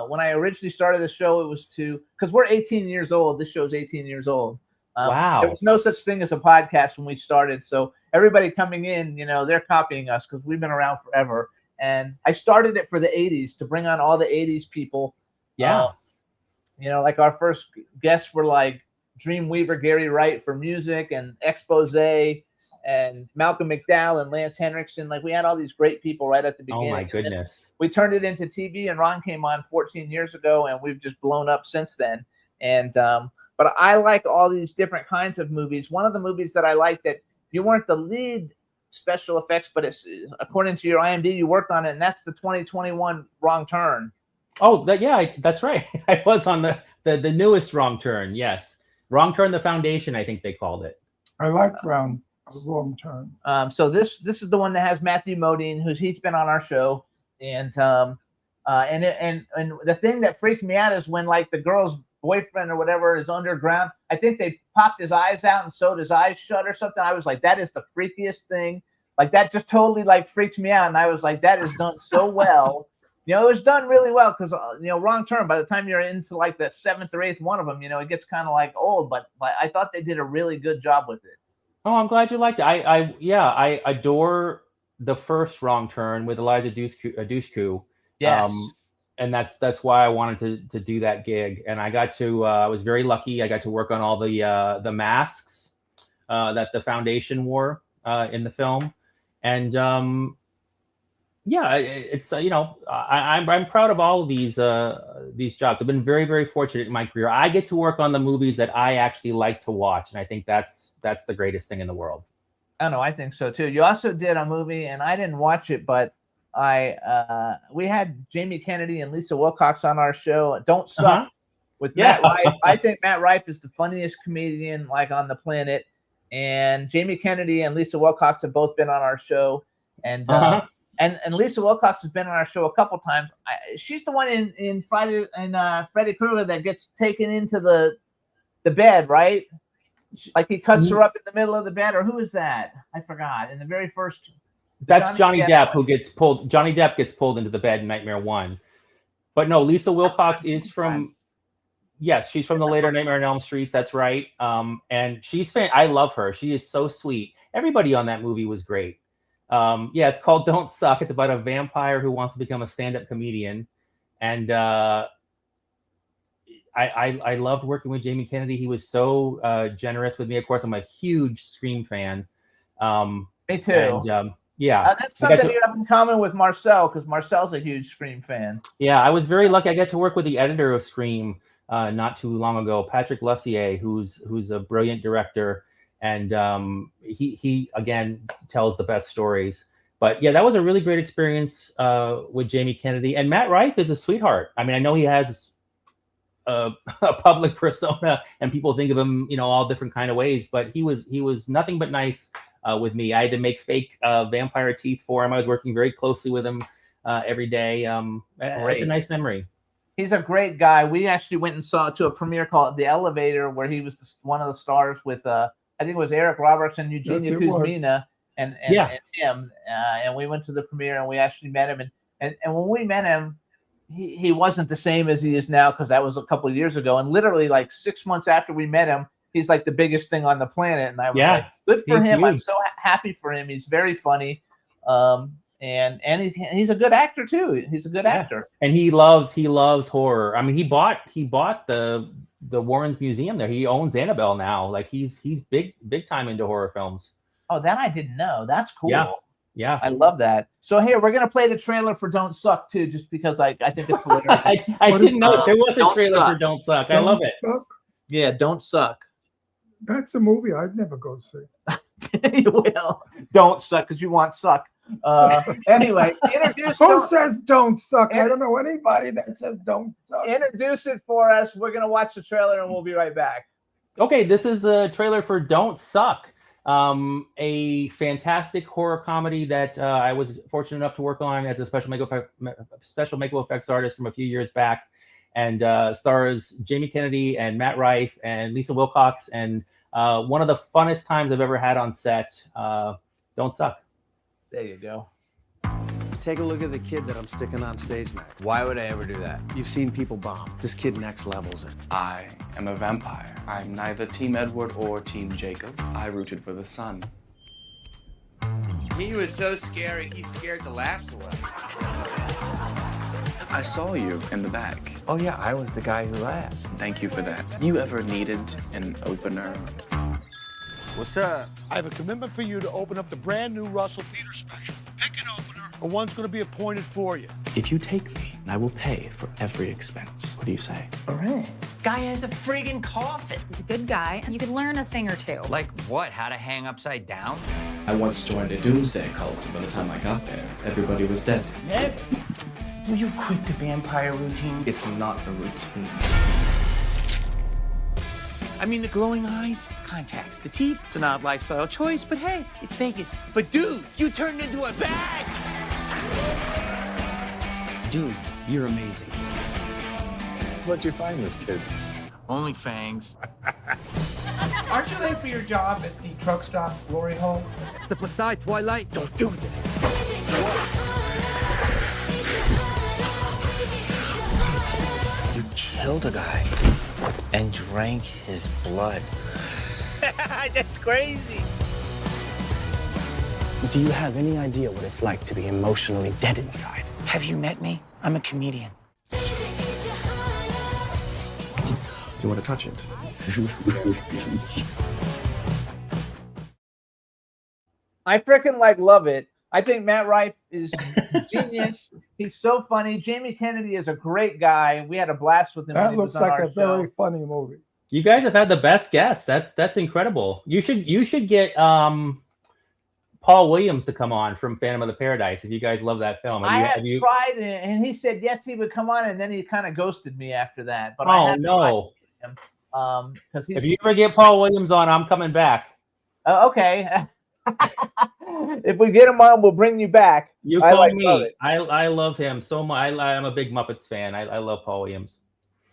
When I originally started the show, it was because we're 18 years old. This show's 18 years old. Wow. There was no such thing as a podcast when we started. So everybody coming in, they're copying us because we've been around forever. And I started it for the 80s to bring on all the 80s people. Yeah. Like our first guests were like Dreamweaver, Gary Wright for music, and Expose, and Malcolm McDowell and Lance Henriksen. Like we had all these great people right at the beginning. Oh my And then goodness. we turned it into TV, and Ron came on 14 years ago, and we've just blown up since then. And but I like all these different kinds of movies. One of the movies that I like that you weren't the lead special effects, but it's according to your IMDb, you worked on it, and that's the 2021 Wrong Turn. Oh, that's right. I was on the newest Wrong Turn. Yes, Wrong Turn, the Foundation, I think they called it. I liked Wrong Turn. So this is the one that has Matthew Modine, he's been on our show, and the thing that freaks me out is when like the girl's boyfriend or whatever is underground. I think they popped his eyes out and sewed his eyes shut or something. I was like, that is the freakiest thing. Like that just totally like freaks me out, and I was like, that is done so well. You know, it was done really well because Wrong Turn. By the time you're into like the 7th or 8th one of them, it gets kind of like old. But I thought they did a really good job with it. Oh, I'm glad you liked it. I adore the first Wrong Turn with Eliza Dushku. Yes. And that's why I wanted to do that gig. And I got to I was very lucky. I got to work on all the masks that the Foundation wore in the film. And it's I'm proud of all of these jobs. I've been very, very fortunate in my career. I get to work on the movies that I actually like to watch, and I think that's the greatest thing in the world. I don't know, I think so too. You also did a movie, and I didn't watch it, but we had Jamie Kennedy and Lisa Wilcox on our show. Don't Suck with Matt Rife. I think Matt Rife is the funniest comedian like on the planet, and Jamie Kennedy and Lisa Wilcox have both been on our show, and Lisa Wilcox has been on our show a couple times. She's the one in Freddy Krueger that gets taken into the bed, right? Like he cuts her up in the middle of the bed, or who is that? I forgot. In the very first. That's Johnny Depp who gets pulled. Johnny Depp gets pulled into the bed in Nightmare 1. But no, Lisa Wilcox is from. Yes, she's from the later Nightmare on Elm Street. That's right. And she's I love her. She is so sweet. Everybody on that movie was great. It's called Don't Suck. It's about a vampire who wants to become a stand-up comedian. And I loved working with Jamie Kennedy. He was so generous with me. Of course, I'm a huge Scream fan. Me too. And, that's something you have in common with Marcel, because Marcel's a huge Scream fan. Yeah, I was very lucky. I got to work with the editor of Scream not too long ago, Patrick Lussier, who's a brilliant director. And he again tells the best stories. But yeah, that was a really great experience with Jamie Kennedy. And Matt Rife is a sweetheart. I mean, I know he has a public persona, and people think of him, all different kind of ways. But he was nothing but nice with me. I had to make fake vampire teeth for him. I was working very closely with him every day. It's a nice memory. He's a great guy. We actually went and saw to a premiere called The Elevator, where he was one of the stars with I think it was Eric Robertson, Eugenia Kuzmina, and him. And we went to the premiere, and we actually met him. And when we met him, he wasn't the same as he is now, because that was a couple of years ago. And literally, like 6 months after we met him, he's like the biggest thing on the planet. And I was like, good for him. I'm so happy for him. He's very funny. And he's a good actor too. He's a good actor. And he loves horror. I mean, he bought the Warren's Museum there. He owns Annabelle now. Like he's big time into horror films. Oh, that I didn't know. That's cool. Yeah. I love that. So here we're gonna play the trailer for Don't Suck too, just because I think it's hilarious. I didn't know there was a trailer for Don't Suck. I love it. Suck? Yeah, Don't Suck. That's a movie I'd never go see. You will. Don't suck because you want suck. Anyway, introduce. Who says don't suck? I don't know anybody that says don't suck. Introduce it for us. We're gonna watch the trailer and we'll be right back. Okay, this is the trailer for Don't Suck, a fantastic horror comedy that I was fortunate enough to work on as a special makeup effects artist from a few years back, and stars Jamie Kennedy and Matt Rife and Lisa Wilcox, and one of the funnest times I've ever had on set. Don't Suck. There you go. Take a look at the kid that I'm sticking on stage next. Why would I ever do that? You've seen people bomb. This kid next levels it. I am a vampire. I'm neither Team Edward or Team Jacob. I rooted for the sun. He was so scary, he scared the laughs away. I saw you in the back. Oh yeah, I was the guy who laughed. Thank you for that. You ever needed an opener? What's up? I have a commitment for you to open up the brand new Russell Peters special. Pick an opener, or one's going to be appointed for you. If you take me, I will pay for every expense. What do you say? All right. Guy has a friggin' coffin. He's a good guy, and you could learn a thing or two. Like what? How to hang upside down? I once joined a doomsday cult, and by the time I got there, everybody was dead. Ned, will you quit the vampire routine? It's not a routine. I mean, the glowing eyes, contacts, the teeth. It's an odd lifestyle choice, but hey, it's Vegas. But dude, you turned into a bat! Dude, you're amazing. Where'd you find this kid? Only fangs. Aren't you late for your job at the truck stop glory hole? Step aside, Twilight. Don't do this. You killed a guy and drank his blood. That's crazy. Do you have any idea what it's like to be emotionally dead inside? Have you met me? I'm a comedian. Do you want to touch it? I freaking love it. I think Matt Rife is genius. He's so funny. Jamie Kennedy is a great guy. We had a blast with him. That looks like a very funny movie. You guys have had the best guests. That's incredible. You should get Paul Williams to come on from Phantom of the Paradise if you guys love that film. I have tried it, and he said yes, he would come on, and then he kind of ghosted me after that. But oh no, because if you ever get Paul Williams on, I'm coming back. Okay. If we get him on, we'll bring you back. You call me. I love him so much. I'm a big Muppets fan. I love Paul Williams.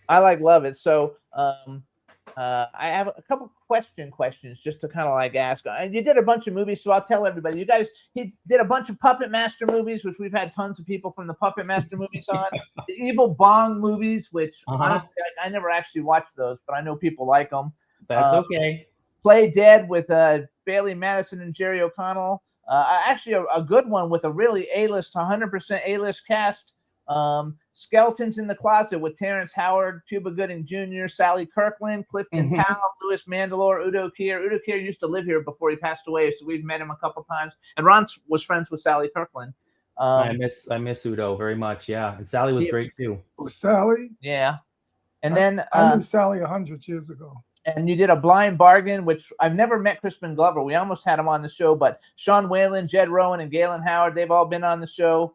I love it. So I have a couple questions just to kind of ask. You did a bunch of movies, so I'll tell everybody. He did a bunch of Puppet Master movies, which we've had tons of people from the Puppet Master movies on. The Evil Bong movies, which honestly I never actually watched those, but I know people like them. That's okay. Play Dead with Bailey Madison and Jerry O'Connell. Actually, a good one with a really A-list, 100% A-list cast. Skeletons in the Closet with Terrence Howard, Cuba Gooding Jr., Sally Kirkland, Clifton Powell, Louis Mandylor, Udo Kier. Udo Kier used to live here before he passed away, so we've met him a couple times. And Ron was friends with Sally Kirkland. I miss Udo very much, yeah. And Sally was great too. Oh, Sally? Yeah. And then I knew Sally 100 years ago. And you did A Blind Bargain, which I've never met Crispin Glover. We almost had him on the show, but Sean Whalen, Jed Rowan, and Galen Howard, they've all been on the show.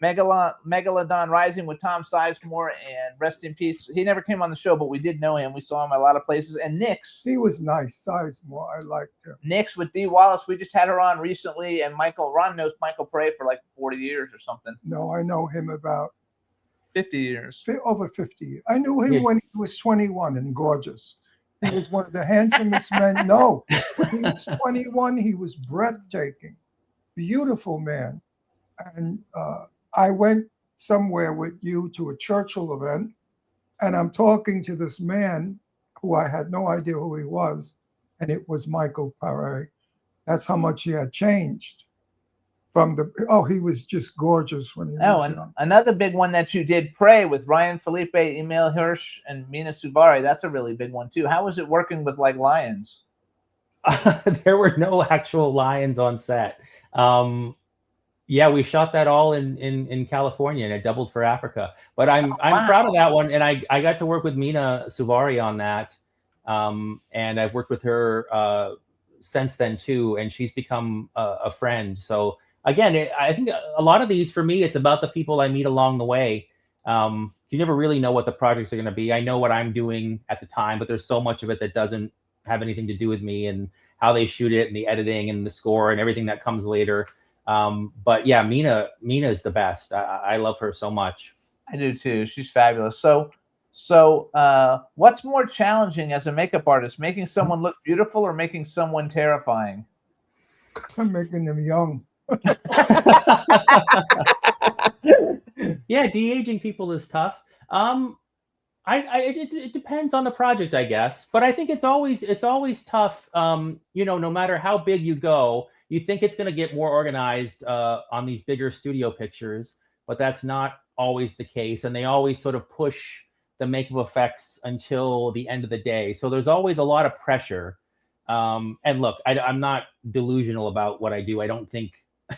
Megalodon Rising with Tom Sizemore, and rest in peace. He never came on the show, but we did know him. We saw him a lot of places. And Nyx. He was nice. Sizemore, I liked him. Nyx with Dee Wallace. We just had her on recently. And Ron knows Michael Pare for 40 years or something. No, I know him about 50 years. Over 50 years. I knew him when he was 21 and gorgeous. He was one of the handsomest men. No, when he was 21, he was breathtaking. Beautiful man. And I went somewhere with you to a Churchill event, and I'm talking to this man who I had no idea who he was, and it was Michael Pare. That's how much he had changed. He was just gorgeous when he was young. Another big one that you did, Prey, with Ryan Felipe, Emil Hirsch, and Mina Subari. That's a really big one too. How was it working with lions? There were no actual lions on set. Yeah, we shot that all in California, and it doubled for Africa. But I'm proud of that one, and I got to work with Mina Subari on that, and I've worked with her since then too, and she's become a friend. So again, I think a lot of these, for me, it's about the people I meet along the way. You never really know what the projects are going to be. I know what I'm doing at the time, but there's so much of it that doesn't have anything to do with me, and how they shoot it, and the editing, and the score, and everything that comes later. But yeah, Mina is the best. I love her so much. I do too. She's fabulous. So what's more challenging as a makeup artist, making someone look beautiful or making someone terrifying? I'm making them young. Yeah, de-aging people is tough. It depends on the project, I guess. But I think it's always tough. No matter how big you go, you think it's going to get more organized on these bigger studio pictures, but that's not always the case. And they always sort of push the makeup effects until the end of the day. So there's always a lot of pressure. And look, I'm not delusional about what I do. I don't think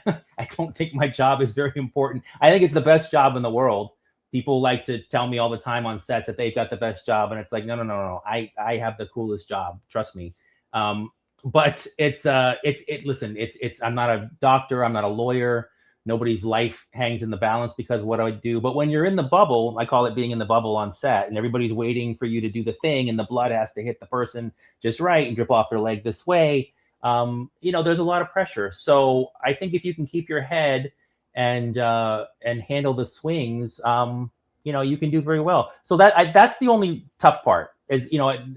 I don't think my job is very important. I think it's the best job in the world. People like to tell me all the time on sets that they've got the best job, and it's like, no. I have the coolest job. Trust me. But listen, I'm not a doctor. I'm not a lawyer. Nobody's life hangs in the balance because of what I do. But when you're in the bubble, I call it being in the bubble on set, and everybody's waiting for you to do the thing, and the blood has to hit the person just right and drip off their leg this way. There's a lot of pressure. So I think if you can keep your head and handle the swings, you can do very well. So that's the only tough part is,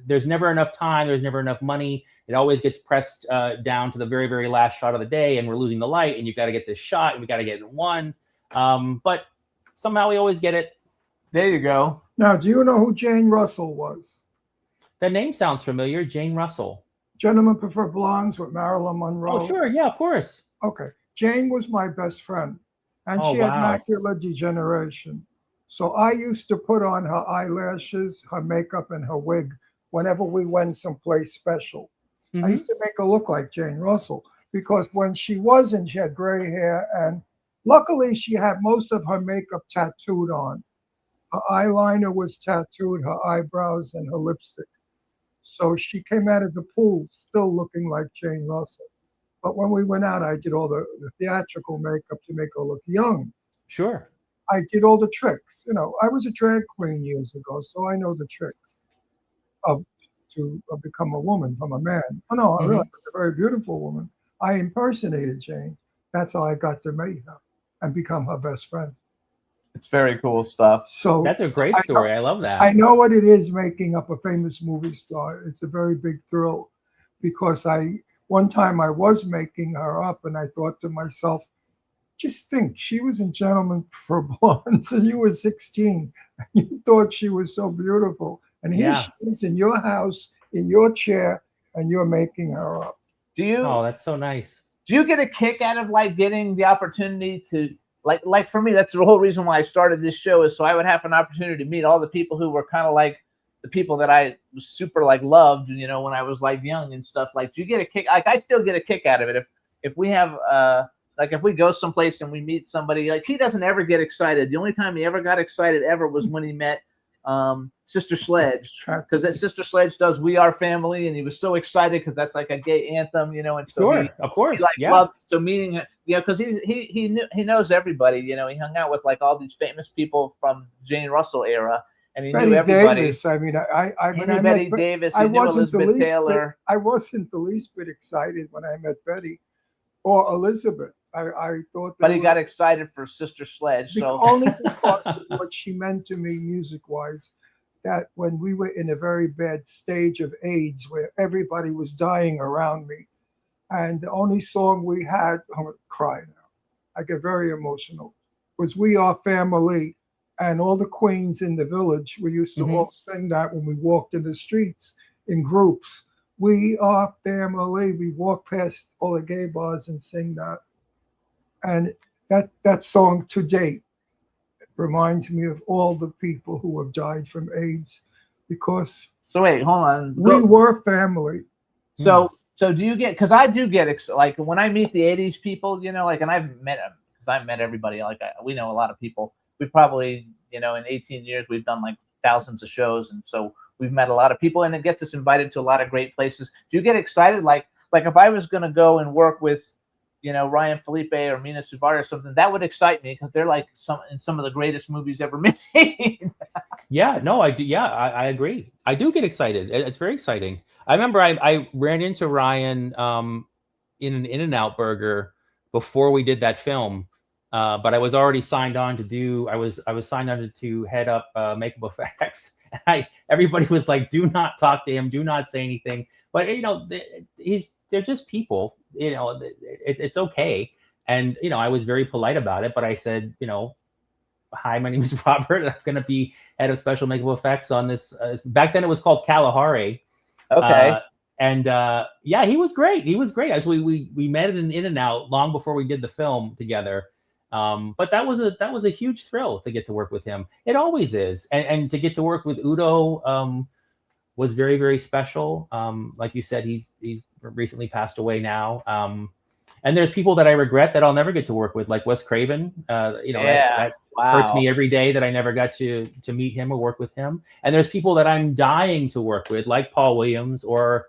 there's never enough time. There's never enough money. It always gets pressed down to the very, very last shot of the day, and we're losing the light, and you've got to get this shot, and we got to get it in one. But somehow we always get it. There you go. Now, do you know who Jane Russell was? The name sounds familiar. Jane Russell. Gentlemen Prefer Blondes with Marilyn Monroe. Oh, sure. Yeah, of course. Okay. Jane was my best friend, and Oh, she had wow. macular degeneration. So I used to put on her eyelashes, her makeup, and her wig whenever we went someplace special. I used to make her look like Jane Russell because when she wasn't, she had gray hair, and luckily she had most of her makeup tattooed on. Her eyeliner was tattooed, her eyebrows, and her lipstick. So she came out of the pool still looking like Jane Russell. But when we went out, I did all the theatrical makeup to make her look young. Sure. I did all the tricks. I was a drag queen years ago, so I know the tricks of to become a woman from a man. Oh, no, I realized was a very beautiful woman. I impersonated Jane. That's how I got to meet her and become her best friend. It's very cool stuff. So that's a great story. I love that. I know what it is making up a famous movie star. It's a very big thrill because one time I was making her up and I thought to myself, just think, she was in Gentlemen for Blondes and you were 16. And you thought she was so beautiful. And here she is in your house, in your chair, and you're making her up. Oh, that's so nice. Do you get a kick out of getting the opportunity to like for me, that's the whole reason why I started this show is so I would have an opportunity to meet all the people who were kind of like the people that I super loved, when I was young and stuff. Do you get a kick? I still get a kick out of it if we have if we go someplace and we meet somebody, he doesn't ever get excited. The only time he ever got excited ever was when he met Sister Sledge, because that Sister Sledge does "We Are Family," and he was so excited because that's like a gay anthem, and so sure, of course, loved, so meeting, because he knows everybody, he hung out with all these famous people from Jane Russell era, and he Betty knew everybody. Davis. I mean, I knew Betty Davis. He knew Elizabeth Taylor. I wasn't the least bit excited when I met Betty or Elizabeth. I thought, but he got excited for Sister Sledge. So only because of what she meant to me music-wise. That when we were in a very bad stage of AIDS, where everybody was dying around me, and the only song we had, I'm gonna cry now. I get very emotional. Was "We Are Family," and all the queens in the village. We used to all sing that when we walked in the streets in groups. We are family. We walk past all the gay bars and sing that. And that song to date reminds me of all the people who have died from AIDS because so wait, hold on. We were family. So do you get, because I do get when I meet the 80s people, and I've met them because I've met everybody. We know a lot of people. We probably, in 18 years, we've done thousands of shows. And so we've met a lot of people and it gets us invited to a lot of great places. Do you get excited? Like if I was going to go and work with, Ryan Felipe or Mina Suvari or something, that would excite me because they're in some of the greatest movies ever made. Yeah, no, I do. Yeah, I agree. I do get excited. It's very exciting. I remember I ran into Ryan in an In-N-Out burger before we did that film, but I was already signed on to do. I was signed on to head up makeup effects. Everybody was like, "Do not talk to him. Do not say anything." But they're just people. It's okay. And I was very polite about it. But I said, "Hi, my name is Robert. I'm going to be head of special makeup effects on this." Back then, it was called Kalahari. Okay. Yeah, he was great. He was great. Actually, we met in In-N-Out long before we did the film together. But that was a huge thrill to get to work with him. It always is, and to get to work with Udo. was very, very special. Like you said, he's recently passed away now. And there's people that I regret that I'll never get to work with, like Wes Craven. That hurts me every day that I never got to meet him or work with him. And there's people that I'm dying to work with, like Paul Williams, or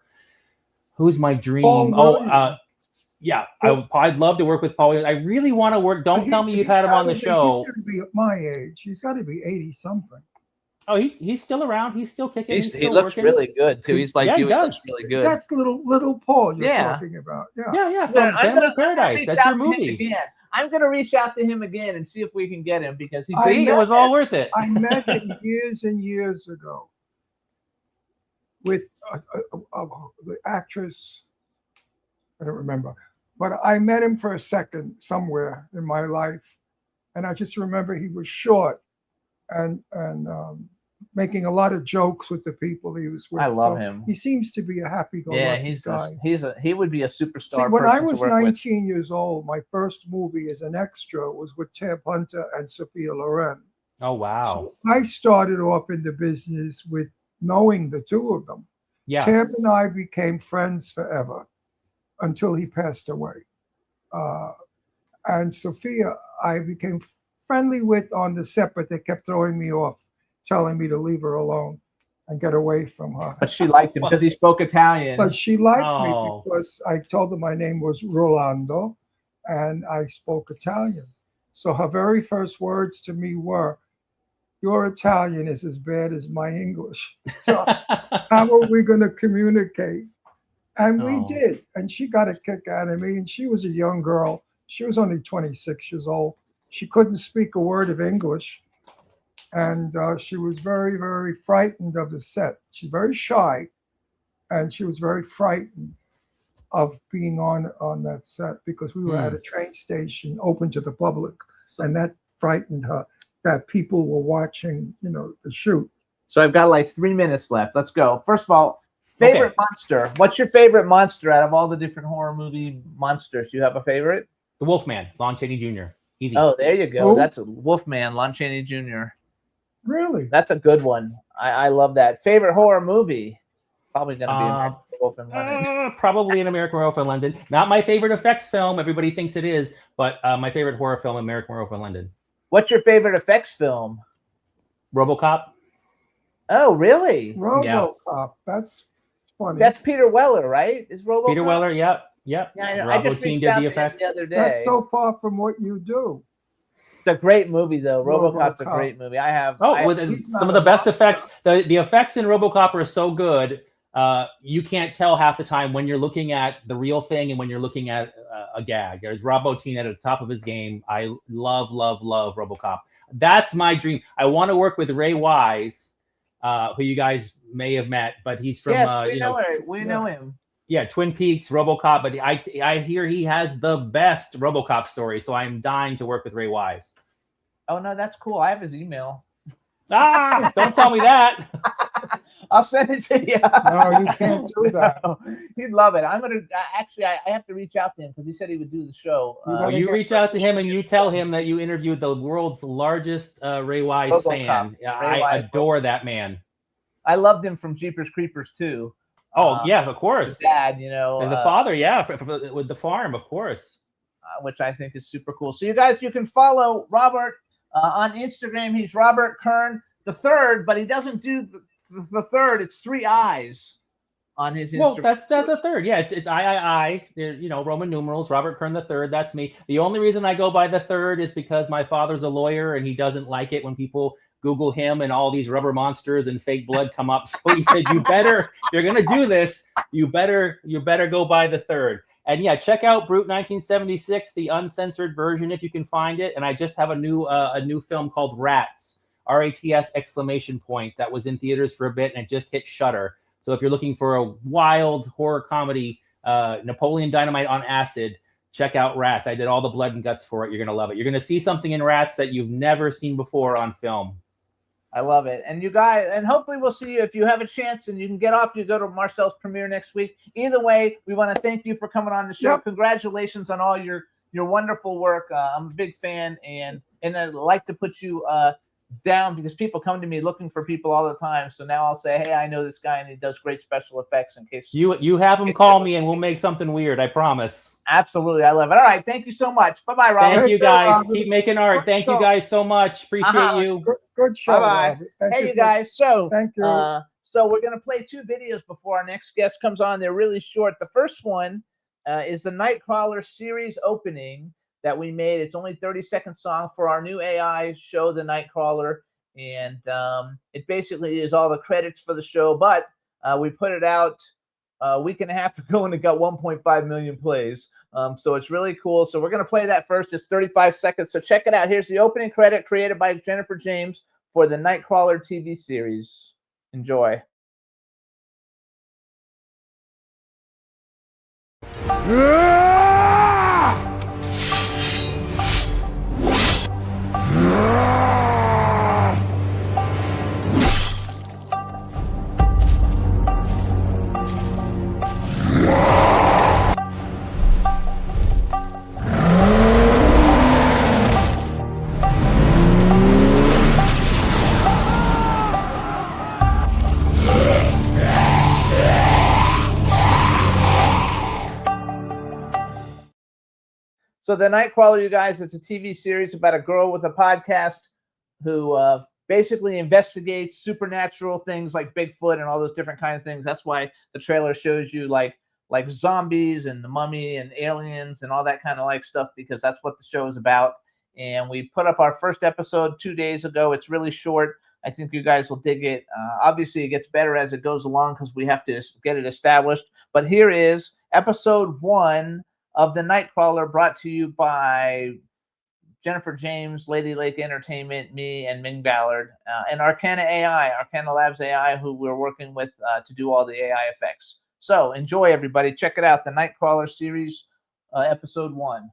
who's my dream? I'd love to work with Paul Williams. I really want to work. Don't tell me you've had him on the show. He's got to be at my age. He's got to be 80 something. Oh, he's still around. He's still kicking. He looks really good too. He's like, he looks really good. That's little Paul you're talking about. Yeah. From Phantom Paradise. That's your movie. I'm gonna reach out to him again and see if we can get him because it was all worth it. I met him years and years ago with the actress. I don't remember, but I met him for a second somewhere in my life, and I just remember he was short and making a lot of jokes with the people he was with. I love him. He seems to be a happy-go-lucky guy. He would be a superstar. See, when I was 19 years old, my first movie as an extra was with Tab Hunter and Sophia Loren. Oh wow! So I started off in the business with knowing the two of them. Yeah. Tab and I became friends forever until he passed away. And Sophia, I became friendly with on the set, but they kept throwing me off, telling me to leave her alone and get away from her. But she liked him because he spoke Italian. But she liked me because I told her my name was Rolando and I spoke Italian. So her very first words to me were, "Your Italian is as bad as my English. So how are we going to communicate?" And we did. And she got a kick out of me. And she was a young girl. She was only 26 years old. She couldn't speak a word of English. And she was very, very frightened of the set. She's very shy. And she was very frightened of being on that set because we were at a train station open to the public. And that frightened her, that people were watching, the shoot. So I've got like 3 minutes left. Let's go. First of all, favorite monster. What's your favorite monster out of all the different horror movie monsters? Do you have a favorite? The Wolfman, Lon Chaney Jr. Easy. Oh, there you go. Who? That's a Wolfman, Lon Chaney Jr. Really? That's a good one. I love that. Favorite horror movie? Probably going to be American Werewolf in London. Probably an American Werewolf in London. Not my favorite effects film. Everybody thinks it is, but my favorite horror film, American Werewolf in London. What's your favorite effects film? RoboCop. Oh, really? RoboCop. That's funny. That's Peter Weller, right? Is RoboCop? Peter Weller. Yep. Yeah, I know. Robo I just Team reached out did the to him effects the other day. That's so far from what you do. It's a great movie, though. RoboCop's a RoboCop. great movie. I have some of the best effects. The effects in RoboCop are so good. You can't tell half the time when you're looking at the real thing and when you're looking at a gag. There's Rob Bottin at the top of his game. I love RoboCop. That's my dream. I want to work with Ray Wise, who you guys may have met, but he's from we know him. Yeah, Twin Peaks, RoboCop, but I hear he has the best RoboCop story, so I'm dying to work with Ray Wise. Oh no, that's cool. I have his email. Don't tell me that. I'll send it to you. No, you can't do that. No, he'd love it. I'm gonna I have to reach out to him because he said he would do the show. You reach out to him and you tell him that you interviewed the world's largest Ray Wise RoboCop. fan. I Wise. adore that man. I loved him from Jeepers Creepers too. Oh yeah, of course. His dad, and the father, with the farm, of course. Which I think is super cool. So you guys, you can follow Robert on Instagram. He's Robert Kern the third, but he doesn't do the third. It's 3 eyes on his Instagram. Well, that's a third. Yeah, it's I. Roman numerals. Robert Kern the third. That's me. The only reason I go by the third is because my father's a lawyer and he doesn't like it when people Google him and all these rubber monsters and fake blood come up. So he said, if you're going to do this, you better go by the third. And yeah, check out Brute 1976, the uncensored version if you can find it. And I just have a new film called Rats, RATS ! That was in theaters for a bit and it just hit Shudder. So if you're looking for a wild horror comedy, Napoleon Dynamite on acid, check out Rats. I did all the blood and guts for it. You're going to love it. You're going to see something in Rats that you've never seen before on film. I love it. And you guys, and hopefully we'll see you if you have a chance and you can get off, you go to Marcel's premiere next week. Either way, we want to thank you for coming on the show. Yep. Congratulations on all your wonderful work. I'm a big fan and I'd like to put you down because people come to me looking for people all the time. So now I'll say, hey, I know this guy and he does great special effects in case You have him call me and we'll make something weird. I promise. Absolutely. I love it. All right. Thank you so much. Bye-bye, Robert. Thank you guys. Robert. Keep making art. Good Thank you show. guys so much. Appreciate you. Good show, Bye-bye. Robert. Thank Hey, you you for- guys. So, Thank you. so we're going to play 2 videos before our next guest comes on. They're really short. The first one is the Nightcrawler series opening that we made. It's only 30-second song for our new AI show, The Nightcrawler. And it basically is all the credits for the show. But we put it out a week and a half ago and it got 1.5 million plays. So it's really cool. So we're going to play that first. It's 35 seconds. So check it out. Here's the opening credit created by Jennifer James for the Nightcrawler TV series. Enjoy. So the Nightcrawler, you guys, it's a TV series about a girl with a podcast who basically investigates supernatural things like Bigfoot and all those different kind of things. That's why the trailer shows you like zombies and the mummy and aliens and all that kind of like stuff, because that's what the show is about. And we put up our first episode 2 days ago. It's really short. I think you guys will dig it. Obviously, it gets better as it goes along because we have to get it established. But here is episode 1 of the Nightcrawler, brought to you by Jennifer James, Lady Lake Entertainment, me, and Ming Ballard, and Arcana AI, Arcana Labs AI, who we're working with to do all the AI effects. So enjoy, everybody. Check it out, the Nightcrawler series, episode 1.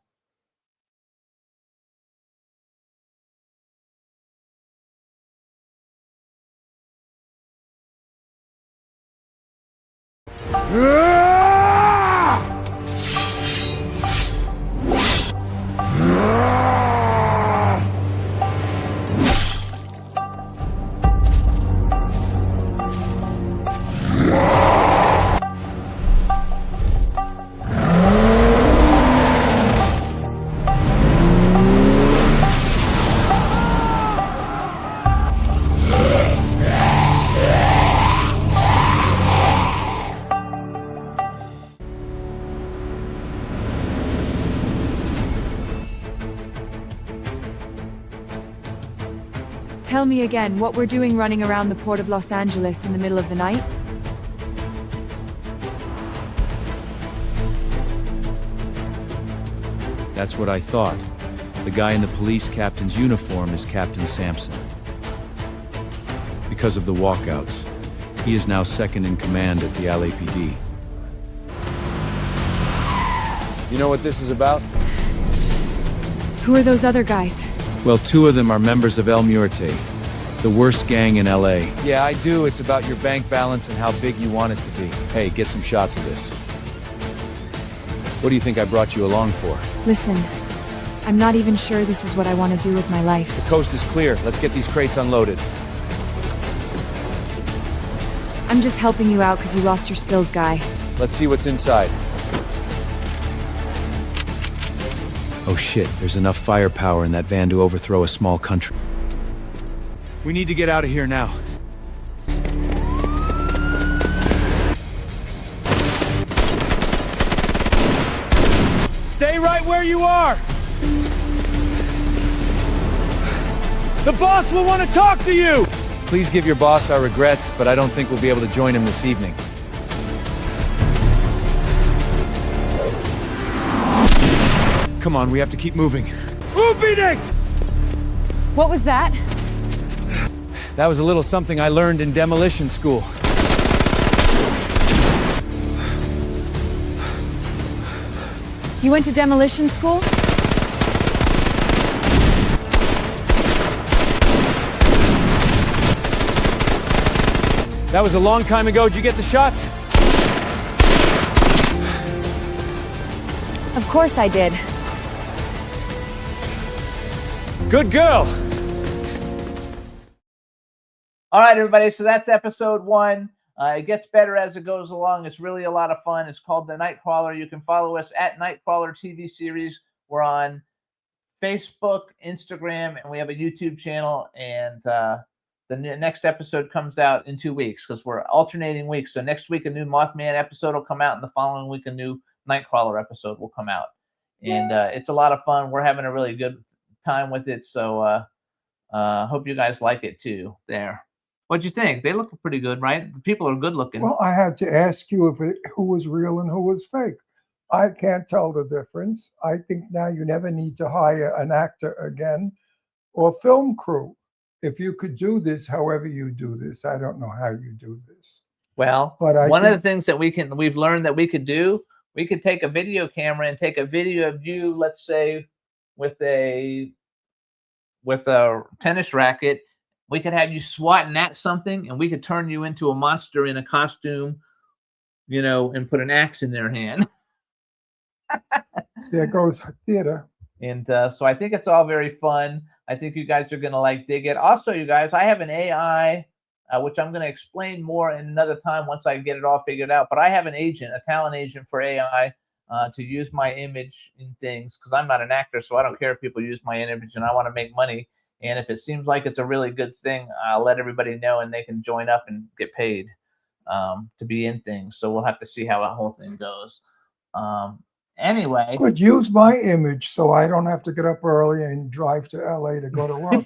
Tell me again what we're doing running around the port of Los Angeles in the middle of the night? That's what I thought. The guy in the police captain's uniform is Captain Sampson. Because of the walkouts, he is now second in command at the LAPD. You know what this is about? Who are those other guys? Well, 2 of them are members of El Muerte, the worst gang in LA. Yeah, I do. It's about your bank balance and how big you want it to be. Hey, get some shots of this. What do you think I brought you along for? Listen, I'm not even sure this is what I want to do with my life. The coast is clear. Let's get these crates unloaded. I'm just helping you out because you lost your stills guy. Let's see what's inside. Oh shit, there's enough firepower in that van to overthrow a small country. We need to get out of here now. Stay right where you are! The boss will want to talk to you! Please give your boss our regrets, but I don't think we'll be able to join him this evening. Come on, we have to keep moving. Unbedingt! What was that? That was a little something I learned in demolition school. You went to demolition school? That was a long time ago. Did you get the shots? Of course I did. Good girl! All right, everybody. So that's episode 1. It gets better as it goes along. It's really a lot of fun. It's called The Nightcrawler. You can follow us at Nightcrawler TV series. We're on Facebook, Instagram, and we have a YouTube channel. And the next episode comes out in 2 weeks because we're alternating weeks. So next week, a new Mothman episode will come out, and the following week, a new Nightcrawler episode will come out. And it's a lot of fun. We're having a really good time with it. So hope you guys like it too. There. What'd you think? They look pretty good, right? The people are good looking. Well, I had to ask you who was real and who was fake. I can't tell the difference. I think now you never need to hire an actor again or film crew. If you could do this, however you do this, I don't know how you do this. Well, but one of the things that we've learned that we could do, we could take a video camera and take a video of you, let's say, with a tennis racket. We could have you swatting at something, and we could turn you into a monster in a costume, and put an axe in their hand. There goes theater. And so I think it's all very fun. I think you guys are going to dig it. Also, you guys, I have an AI, which I'm going to explain more in another time once I get it all figured out. But I have an agent, a talent agent for AI, to use my image in things, because I'm not an actor, so I don't care if people use my image, and I want to make money. And if it seems like it's a really good thing, I'll let everybody know, and they can join up and get paid to be in things. So we'll have to see how that whole thing goes. Anyway. Could use my image so I don't have to get up early and drive to LA to go to work.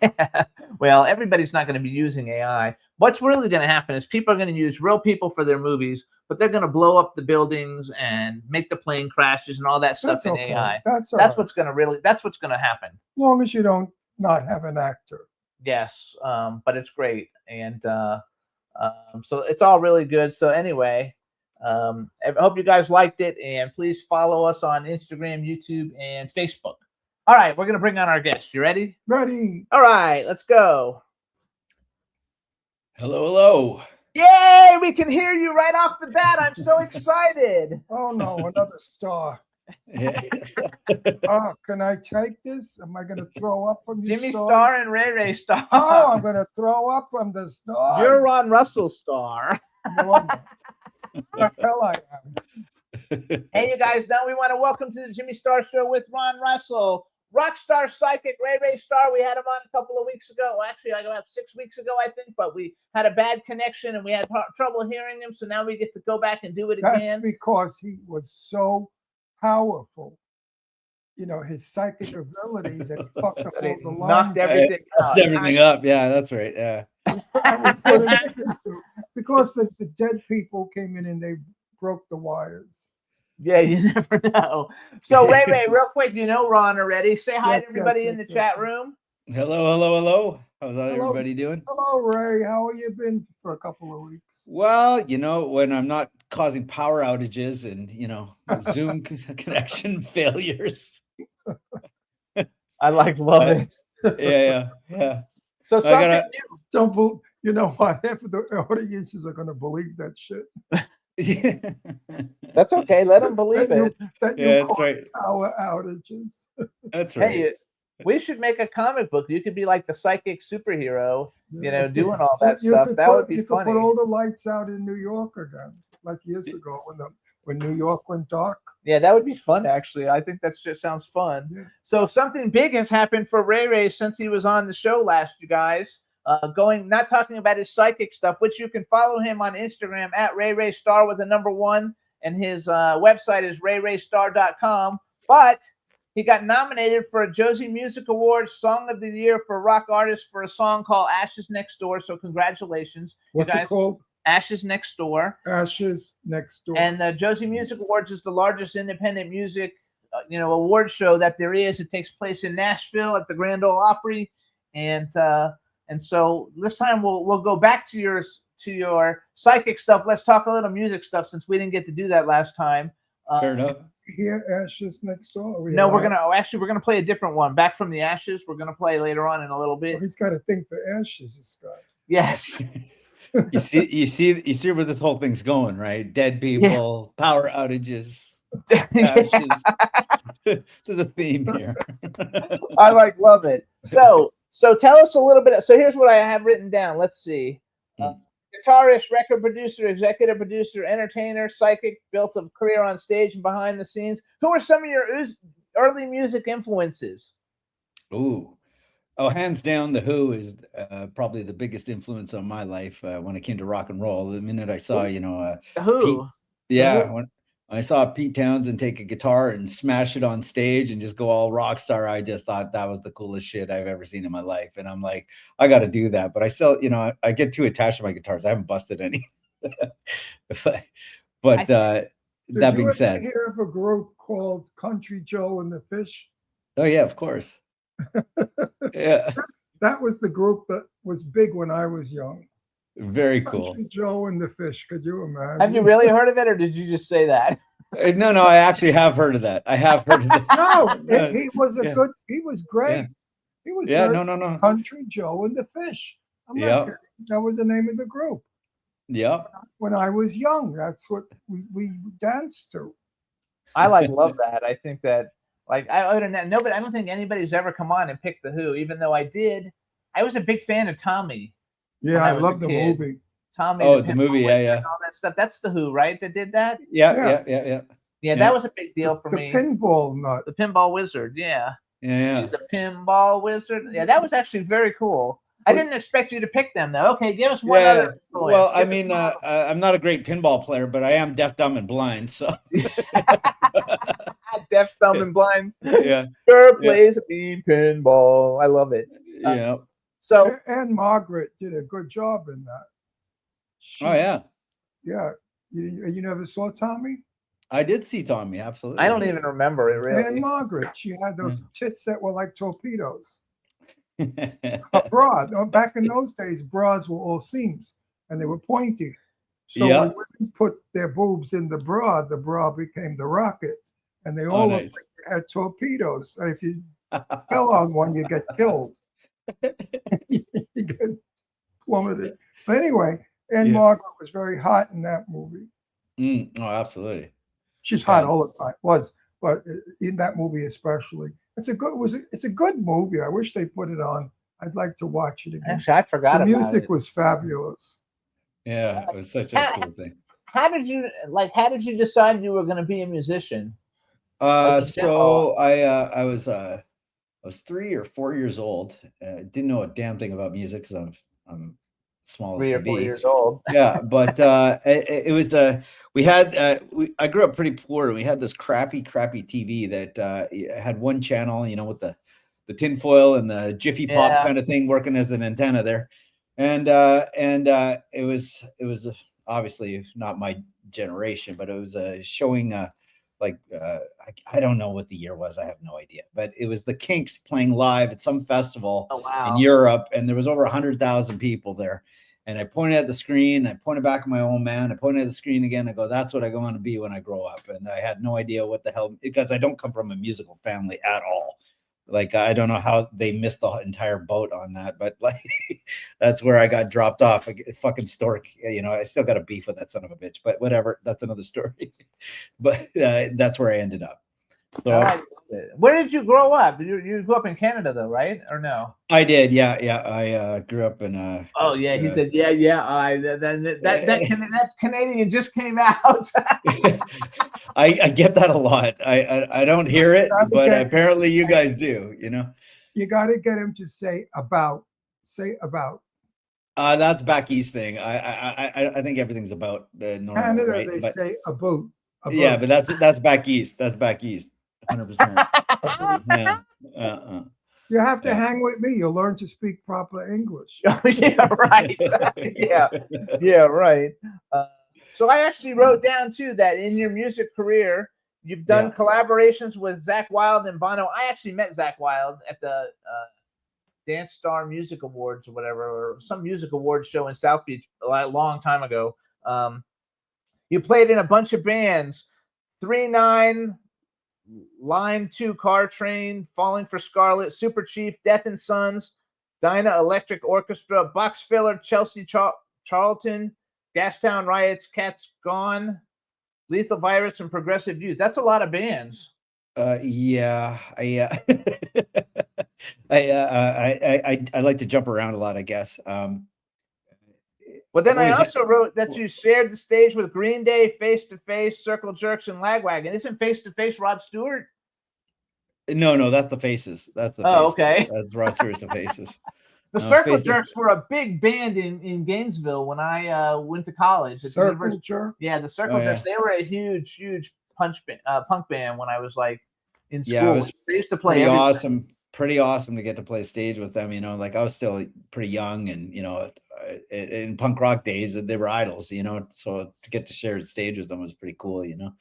Well, everybody's not going to be using AI. What's really going to happen is people are going to use real people for their movies, but they're going to blow up the buildings and make the plane crashes and all that stuff in AI. That's what's going to happen. As long as you don't not have an actor. Yes, but it's great. And so it's all really good. So anyway, I hope you guys liked it, and please follow us on Instagram, YouTube, and Facebook. All right, we're going to bring on our guest. You ready? Ready. All right, let's go. Hello, hello. Yay, we can hear you right off the bat. I'm so excited. Oh, no, another star. Can I take this? Am I going to throw up from these Jimmy stars? Star and Ray Ray Star. Oh, I'm going to throw up from the stars. You're Ron Russell Star. The hell I am. Hey, you guys, now we want to welcome to the Jimmy Star Show with Ron Russell, rock star psychic Ray Ray Star. We had him on a couple of weeks ago. Well, actually, like about 6 weeks ago, I think, but we had a bad connection and we had trouble hearing him. So now we get to go back and do it again. That's because he was so powerful. His psychic abilities that fucked up all the lines. Knocked everything out. Messed everything up. Yeah, that's right. Yeah. Because the dead people came in and they broke the wires. Yeah, you never know. So, Ray Ray, real quick, you know Ron already. Say hi to everybody in the chat room. Hello, hello, hello. How's everybody doing? Hello, Ray. How have you been for a couple of weeks? Well, when I'm not causing power outages and, Zoom connection failures. I love it. Yeah. So something new. You know what? Half of the audiences are going to believe that shit. That's okay. Let them believe it. That's right. Power outages. That's right. Hey, we should make a comic book. You could be like the psychic superhero, doing all that stuff. That would be funny. You could put all the lights out in New York again, like years ago when New York went dark. Yeah, that would be fun, actually. I think that just sounds fun. Yeah. So something big has happened for Ray Ray since he was on the show last, you guys. Not talking about his psychic stuff, which you can follow him on Instagram at Ray Ray Star with a number 1, and his website is rayraystar.com. But he got nominated for a Josie Music Awards Song of the Year for rock artist for a song called Ashes Next Door. So congratulations. What's it called? Ashes Next Door. Ashes Next Door. And the Josie Music Awards is the largest independent music, award show that there is. It takes place in Nashville at the Grand Ole Opry, and so this time we'll go back to your psychic stuff. Let's talk a little music stuff since we didn't get to do that last time. Fair enough. Here, Ashes Next Door. No, we're gonna play a different one. Back from the Ashes. We're gonna play later on in a little bit. Well, he's got a thing for ashes, this guy. Yes. You see where this whole thing's going, right? Dead people, power outages, ashes. There's a theme here. I love it. So tell us a little bit. So here's what I have written down. Let's see. Guitarist, record producer, executive producer, entertainer, psychic, built a career on stage and behind the scenes. Who are some of your early music influences? Ooh. Oh, hands down, The Who is probably the biggest influence on my life when it came to rock and roll. The minute I saw, The Pete, Who. yeah, when I saw Pete Townsend take a guitar and smash it on stage and just go all rock star, I just thought that was the coolest shit I've ever seen in my life. And I'm like, I got to do that. But I still, I get too attached to my guitars. I haven't busted any. but Did that you being ever said, hear of a group called Country Joe and the Fish? oh yeah, of course. Yeah, That was the group that was big when I was young. very cool. Country Joe and the Fish. Could you imagine? Have you really heard of it, or did you just say that? No, I actually have heard of that. I have heard of that. No, he was Yeah. good. He was great. Yeah. He was Yeah, very- no. Country Joe and the Fish. I'm not Yeah. kidding. That was the name of the group. Yeah. When I was young, that's what we danced to. I love that. I think that I don't know, nobody. I don't think anybody's ever come on and picked the Who, even though I did. I was a big fan of Tommy. Yeah, when I was a love the kid. movie. Tommy. Oh, the Pinball movie, Wizard yeah. and all that stuff. That's the Who, right? That did that. Yeah. Yeah, that was a big deal for The me. pinball nut. The Pinball Wizard. Yeah. Yeah. He's a pinball wizard. Yeah, that was actually very cool. I didn't expect you to pick them though. Okay, give us one other influence. Well, I Give us mean, one other. I'm not a great pinball player, but I am deaf, dumb, and blind. So Deaf, dumb, and blind. yeah, Sure plays me pinball. I love it. yeah. So and Margaret did a good job in that. Oh yeah, Yeah. You never saw Tommy? I did see Tommy. Absolutely. I don't even remember it really. And Margaret, she had those tits that were like torpedoes. A bra. Back in those days, bras were all seams and they were pointy. So Yeah. when women put their boobs in the bra became the rocket. And they all looked nice. like they had torpedoes. And if you fell on one, you get killed. You get plummeted. But anyway, and Margaret was very hot in that movie. Oh, absolutely. She's hot all the time. But in that movie especially, it's a good movie. I wish they put it on. I'd like to watch it again. Actually, I forgot the about music it. was fabulous. Yeah, it was such a cool thing. How did you decide you were going to be a musician? So I was 3 or 4 years old. Didn't know a damn thing about music because I'm small as 3 or can 4 be. years old. Yeah, but it was we had I grew up pretty poor. We had this crappy TV that had one channel, with the tinfoil and the Jiffy Pop kind of thing working as an antenna there, and it was obviously not my generation, but it was showing I don't know what the year was. I have no idea, but it was the Kinks playing live at some festival in Europe, and there was over 100,000 people there. And I pointed at the screen, I pointed back at my old man, I pointed at the screen again. I go, that's what I want to be when I grow up. And I had no idea what the hell, because I don't come from a musical family at all. Like, I don't know how they missed the entire boat on that, but like, that's where I got dropped off. A fucking stork, I still got a beef with that son of a bitch, but whatever. That's another story. But that's where I ended up. So, all right. Where did you grow up? You grew up in Canada, though, right? Or no? I did, yeah. I grew up in. Oh yeah, he said, yeah. That Canadian just came out. I get that a lot. I don't hear it, but apparently you guys do. You got to get him to say about. That's back east thing. I think everything's about normal, Canada, right? they But, say about. yeah, but that's back east. That's back east. 100%. Yeah. You have to hang with me. You'll learn to speak proper English. Yeah, right. yeah, right. So I actually wrote down too that in your music career, you've done collaborations with Zakk Wylde and Bono. I actually met Zakk Wylde at the Dance Star Music Awards or whatever, or some music awards show in South Beach a long time ago. You played in a bunch of bands: 3-9, Line 2, Car Train, Falling for Scarlet, Super Chief, Death and Sons, Dinah Electric Orchestra, Box Filler, Chelsea Charlton, Gastown Riots, Cats Gone, Lethal Virus, and Progressive Youth. That's a lot of bands. Yeah. I like to jump around a lot, I guess. But then I What was also wrote that you shared the stage with Green Day, Face to Face, Circle Jerks, and Lagwagon. Isn't Face to Face Rod Stewart? No, that's the Faces. That's the Oh, Faces. okay. That's Rod Stewart's the Faces. The No, Circle Face to- Jerks were a big band in Gainesville when I went to college. At the Circle university. Jerk? Yeah, the Circle Oh, Jerks. yeah. They were a huge punk band when I was like in school. Yeah, it was They used to play pretty everything. pretty awesome to get to play stage with them. You know, like I was still pretty young, and you know, in punk rock days, they were idols. You know, so to get to share stage with them was pretty cool. You know,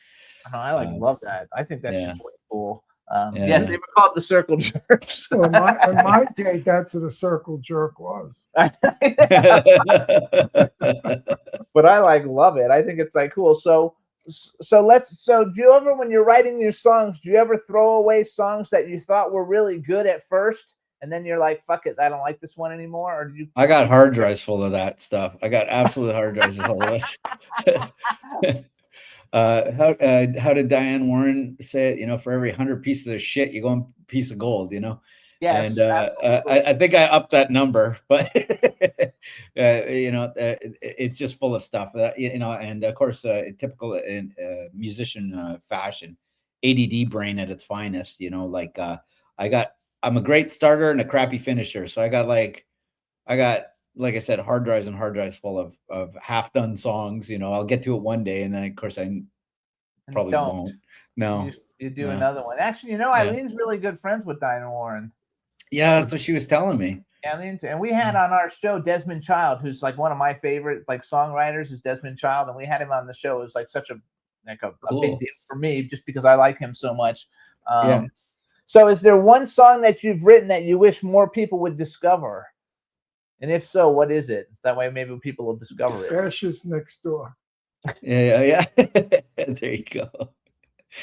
No, I love that. I think that's yeah. just way cool. Yeah. Yes, they were called the Circle Jerks. So in my day, that's what a circle jerk was. But I love it. I think it's like cool. So do you ever, when you're writing your songs, do you ever throw away songs that you thought were really good at first, and then you're like, fuck it, I don't like this one anymore? Or do you? I got hard drives full of that stuff. I got absolute hard drives full of it. How did Diane Warren say it? You know, for every 100 pieces of shit, you go on a piece of gold. You know. Yes, and I think I upped that number, but you know, it's just full of stuff. You know, and of course, typical in musician fashion, ADD brain at its finest. You know, like I'm a great starter and a crappy finisher. So I got like I said, hard drives full of half done songs. You know, I'll get to it one day, and then of course I probably won't. No, you do no. another one. Actually, you know, Eileen's really good friends with Diane Warren. Yeah, that's what she was telling me. And we had on our show Desmond Child, who's like one of my favorite like songwriters, is Desmond Child, and we had him on the show. It was like such a big deal for me just because I like him so much. Yeah. So, is there one song that you've written that you wish more people would discover? And if so, what is it? So that way, maybe people will discover it. Ashes Next Door. Yeah. There you go.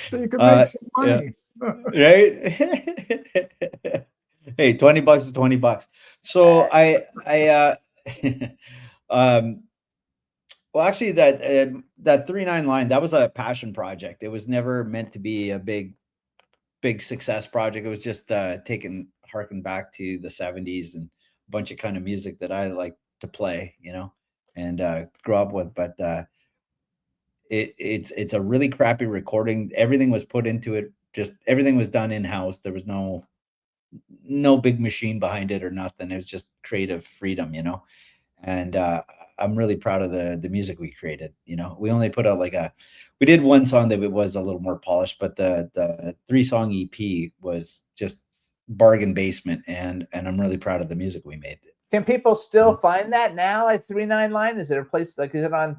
So you can make some money. Yeah. Right? Hey, $20 is $20. So well, actually that 3-9 line, that was a passion project. It was never meant to be a big success project. It was just harken back to the 70s and a bunch of kind of music that I like to play, you know, and grow up with. But it's a really crappy recording. Everything was put into it. Just everything was done in-house. There was no big machine behind it or nothing. It was just creative freedom, you know. And I'm really proud of the music we created. You know, we only put out we did one song that was a little more polished, but the 3-song EP was just bargain basement, and I'm really proud of the music we made. Can people still find that now? Like 3-9 line? Is it a place like, is it on?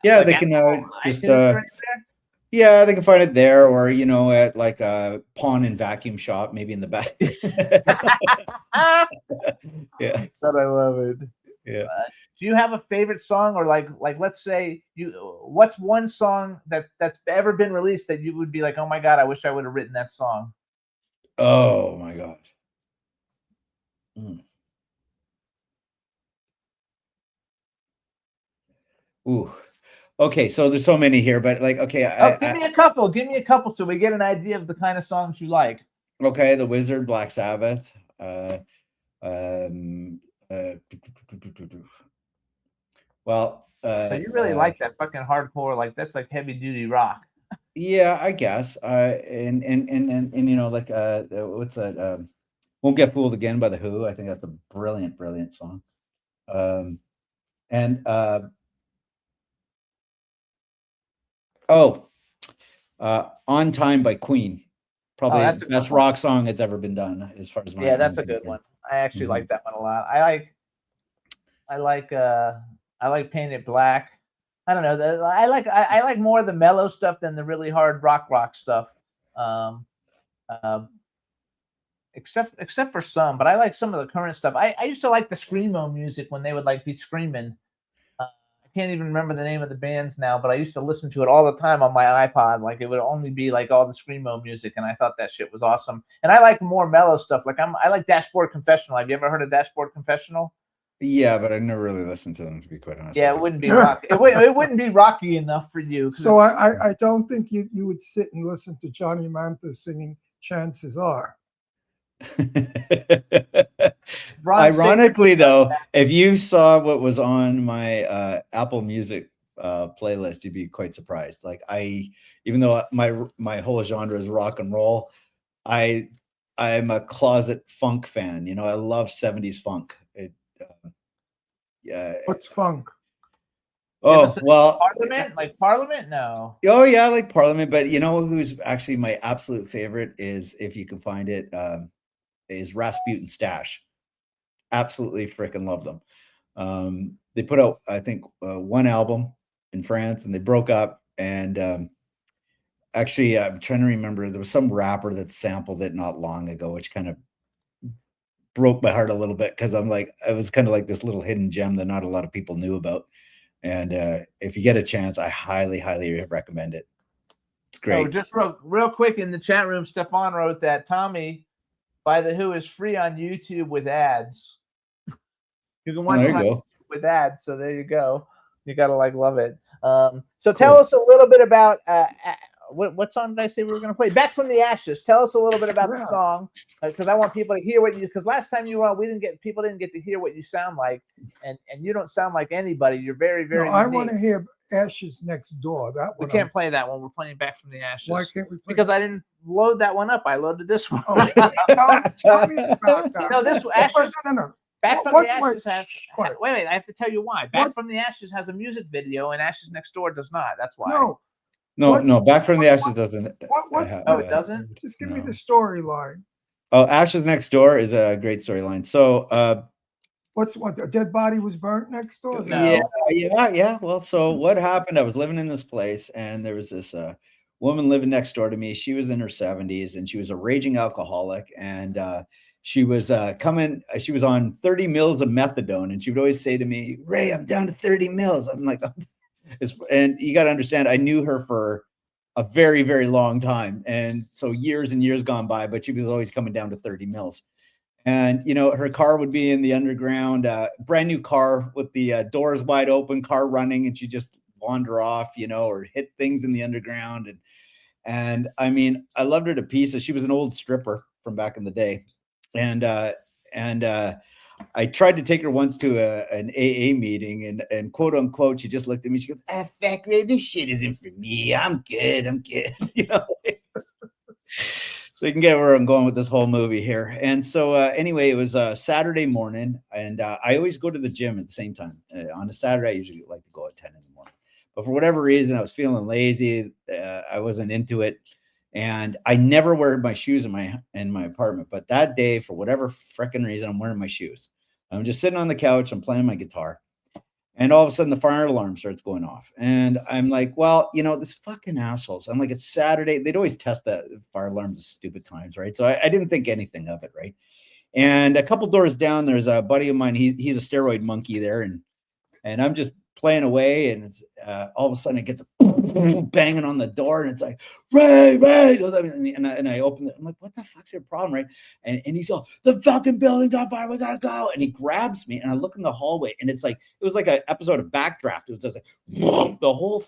Yeah, like they can just iTunes or yeah, they can find it there, or you know, at like a pawn and vacuum shop, maybe in the back. Yeah, but I love it. Yeah. Do you have a favorite song, or like let's say what's one song that's ever been released that you would be like, oh my God, I wish I would have written that song? Oh my God. Ooh. Okay, so there's so many here, but like, okay, give me a couple. Give me a couple so we get an idea of the kind of songs you like. Okay, The Wizard, Black Sabbath. Well, so you really like that fucking hardcore, like that's like heavy duty rock. Yeah, I guess. And you know, like what's that? Won't Get Fooled Again by The Who. I think that's a brilliant song. On Time by Queen. Probably the best rock song that's ever been done, as far as my that's a good one. I actually like that one a lot. I like Paint It Black. I don't know. I like more of the mellow stuff than the really hard rock stuff. Except for some, but I like some of the current stuff. I used to like the screamo music when they would like be screaming. I can't even remember the name of the bands now, but I used to listen to it all the time on my iPod. Like it would only be like all the screamo music, and I thought that shit was awesome. And I like more mellow stuff. Like I like Dashboard Confessional. Have you ever heard of Dashboard Confessional? Yeah, but I never really listened to them, to be quite honest. Yeah, it wouldn't be rocky. It wouldn't be rocky enough for you. So I don't think you would sit and listen to Johnny Mathis singing "Chances Are." Ironically, though, if you saw what was on my Apple Music playlist, you'd be quite surprised. Like even though my whole genre is rock and roll, I'm a closet funk fan. I love 70s funk. What's funk? Oh, well, Parliament? No. Oh yeah, I like Parliament, but you know who's actually my absolute favorite is, if you can find it, is Rasputin Stash. Absolutely freaking love them. They put out, I think, one album in France, and they broke up. And actually, I'm trying to remember, there was some rapper that sampled it not long ago, which kind of broke my heart a little bit, because I'm like, it was kind of like this little hidden gem that not a lot of people knew about. And if you get a chance, I highly, highly recommend it. It's great. Oh, just real quick in the chat room, Stefan wrote that Tommy by The Who is free on YouTube with ads. You can watch it on YouTube with ads. So there you go. You gotta love it. So tell us a little bit about what song did I say we were going to play? Back from the Ashes. Tell us a little bit about the song, because I want people to hear what you. Because last time you were on, people didn't get to hear what you sound like, and you don't sound like anybody. You're very, very. No, I want to hear Ashes Next Door. That one. We can't play that one. We're playing Back from the Ashes. Why can't we play because I didn't load that one up. I loaded this one. Tell me about that. No, this Ashes. No. Back from the Ashes has. Wait, I have to tell you why. Back from the Ashes has a music video, and Ashes Next Door does not. That's why. No. Back from the Ashes doesn't. It doesn't. Just give me the storyline. Oh, Ashes Next Door is a great storyline. So, what? A dead body was burnt next door? Yeah. Well, so what happened? I was living in this place, and there was this woman living next door to me. She was in her 70s, and she was a raging alcoholic, and she was she was on 30 mils of methadone, and she would always say to me, "Ray, I'm down to 30 mils." I'm like, and you got to understand, I knew her for a very, very long time. And so years and years gone by, but she was always coming down to 30 mils. And, her car would be in the underground, brand new car with the doors wide open, car running, and she'd just wander off, or hit things in the underground. And I mean, I loved her to pieces. She was an old stripper from back in the day. And I tried to take her once to an AA meeting, and quote unquote, she just looked at me. She goes, "Fuck, Ray, this shit isn't for me. I'm good." So you can get where I'm going with this whole movie here. And so anyway, it was a Saturday morning, and I always go to the gym at the same time. On a Saturday, I usually like to go at 10 in the morning. But for whatever reason, I was feeling lazy. I wasn't into it. And I never wear my shoes in my apartment. But that day, for whatever freaking reason, I'm wearing my shoes. I'm just sitting on the couch. I'm playing my guitar. And all of a sudden, the fire alarm starts going off. And I'm like, well, this fucking assholes. I'm like, it's Saturday. They'd always test the fire alarms at stupid times, right? So I didn't think anything of it, right? And a couple doors down, there's a buddy of mine. He's a steroid monkey there. And I'm just playing away. And it's, all of a sudden, it gets a banging on the door. And it's like, Ray. And I open it. I'm like, what the fuck's your problem, right? And he's all, the fucking building's on fire. We gotta go. And he grabs me. And I look in the hallway. And it's like, it was like an episode of Backdraft. It was just like, the whole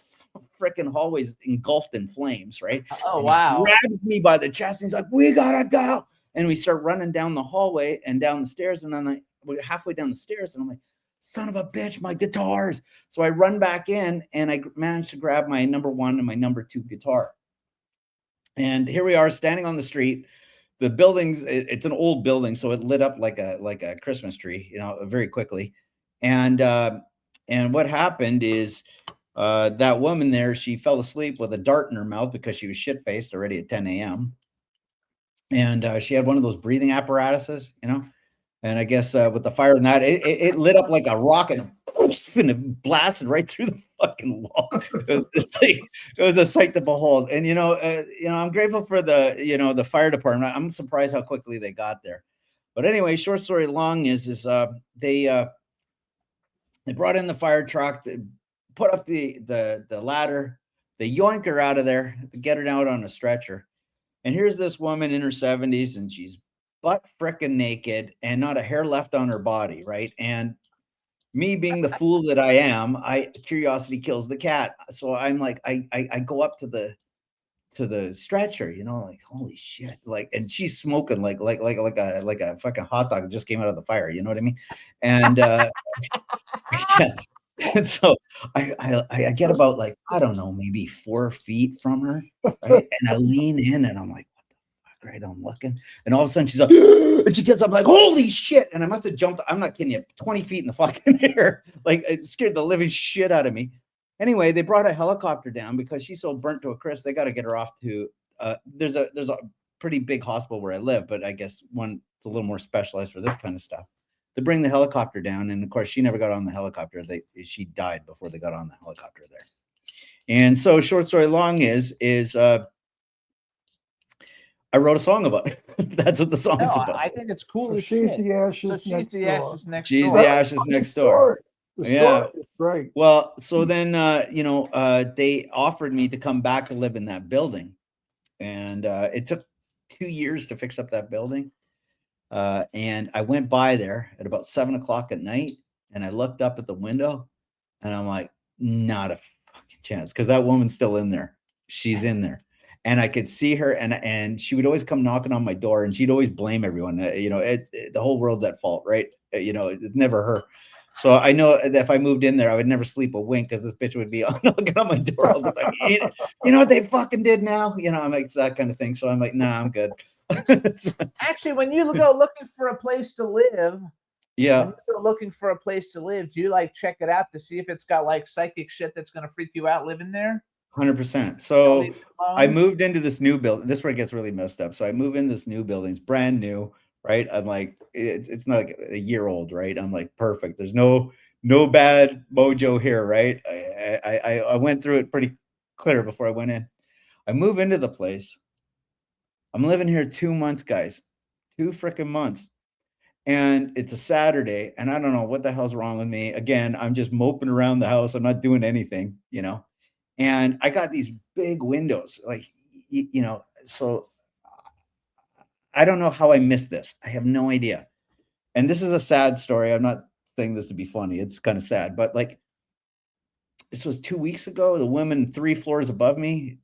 freaking hallway's engulfed in flames, right? Oh, and wow. He grabs me by the chest. And he's like, we gotta go. And we start running down the hallway and down the stairs. And then we're halfway down the stairs. And I'm like, son of a bitch, my guitars. So I run back in, and I managed to grab my number 1 and my number 2 guitar. And here we are standing on the street. The building's, it's an old building, so it lit up like a Christmas tree, very quickly. And what happened is that woman there, she fell asleep with a dart in her mouth because she was shit-faced already at 10 a.m. And she had one of those breathing apparatuses, And I guess with the fire and that, it lit up like a rocket, and it blasted right through the fucking wall. It was a sight to behold. And I'm grateful for the fire department. I'm surprised how quickly they got there. But anyway, short story long is they brought in the fire truck, they put up the ladder, they yoink her out of there, get her out on a stretcher. And here's this woman in her 70s, and she's butt frickin' naked and not a hair left on her body, right? And me being the fool that I am, curiosity kills the cat. So I'm like, I go up to to the stretcher, you know, like holy shit, like, and she's smoking like a fucking hot dog that just came out of the fire, you know what I mean? And yeah. And so I get about like, I don't know, maybe 4 feet from her, right? And I lean in and I'm like, what the fuck, right? I'm looking, and all of a sudden she's like, and she gets up like, holy shit. And I must have jumped, I'm not kidding you, 20 feet in the fucking air. Like it scared the living shit out of me. Anyway, they brought a helicopter down because she's so burnt to a crisp. They got to get her off to there's a pretty big hospital where I live, but I guess one it's a little more specialized for this kind of stuff. To bring the helicopter down, and of course she never got on the helicopter. She died before they got on the helicopter there. And so, short story long is I wrote a song about it. That's what the song's about. I think it's cool. So as she's shit. the ashes So she's next the door. ashes next She's door. the ashes next door. The Yeah. story is great. Well, so then they offered me to come back and live in that building, and it took 2 years to fix up that building. And I went by there at about 7 o'clock at night, and I looked up at the window, and I'm like, not a fucking chance, because that woman's still in there. She's in there, and I could see her, and she would always come knocking on my door, and she'd always blame everyone. The whole world's at fault, right? It's never her. So I know that if I moved in there, I would never sleep a wink because this bitch would be knocking on my door all the time. You know what they fucking did now? I'm like, it's that kind of thing. So I'm like, nah, I'm good. Actually, when you go looking for a place to live, yeah, when you go looking for a place to live, do you like check it out to see if it's got like psychic shit that's gonna freak you out living there? 100%. So I moved into this new building. This is where it gets really messed up. So I move in this new building. It's brand new, right? I'm like, it's not like a year old, right? I'm like, perfect. There's no bad mojo here, right? I went through it pretty clear before I went in. I move into the place. I'm living here 2 months, guys. 2 freaking months. And it's a Saturday, and I don't know what the hell's wrong with me. Again, I'm just moping around the house. I'm not doing anything, And I got these big windows, like, so I don't know how I missed this. I have no idea. And this is a sad story. I'm not saying this to be funny. It's kind of sad, but like, this was 2 weeks ago. The woman 3 floors above me,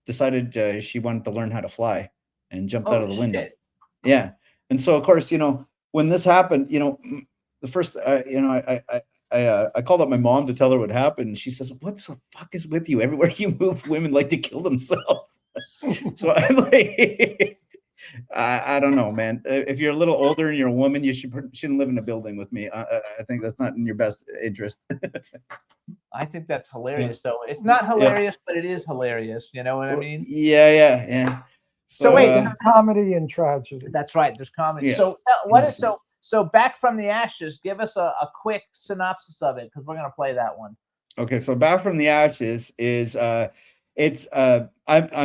decided she wanted to learn how to fly and jumped out of the window. Shit. Yeah. And so, of course, when this happened, the first, I called up my mom to tell her what happened. And she says, what the fuck is with you? Everywhere you move, women like to kill themselves. So I'm like, I don't know, man. If you're a little older and you're a woman, you shouldn't live in a building with me. I think that's not in your best interest. I think that's hilarious, though. It's not hilarious, but it is hilarious. You know what I mean? Yeah. So wait, there's comedy and tragedy. That's right. There's comedy. Yes. So so Back from the Ashes? Give us a quick synopsis of it, because we're gonna play that one. Okay, so Back from the Ashes is I'm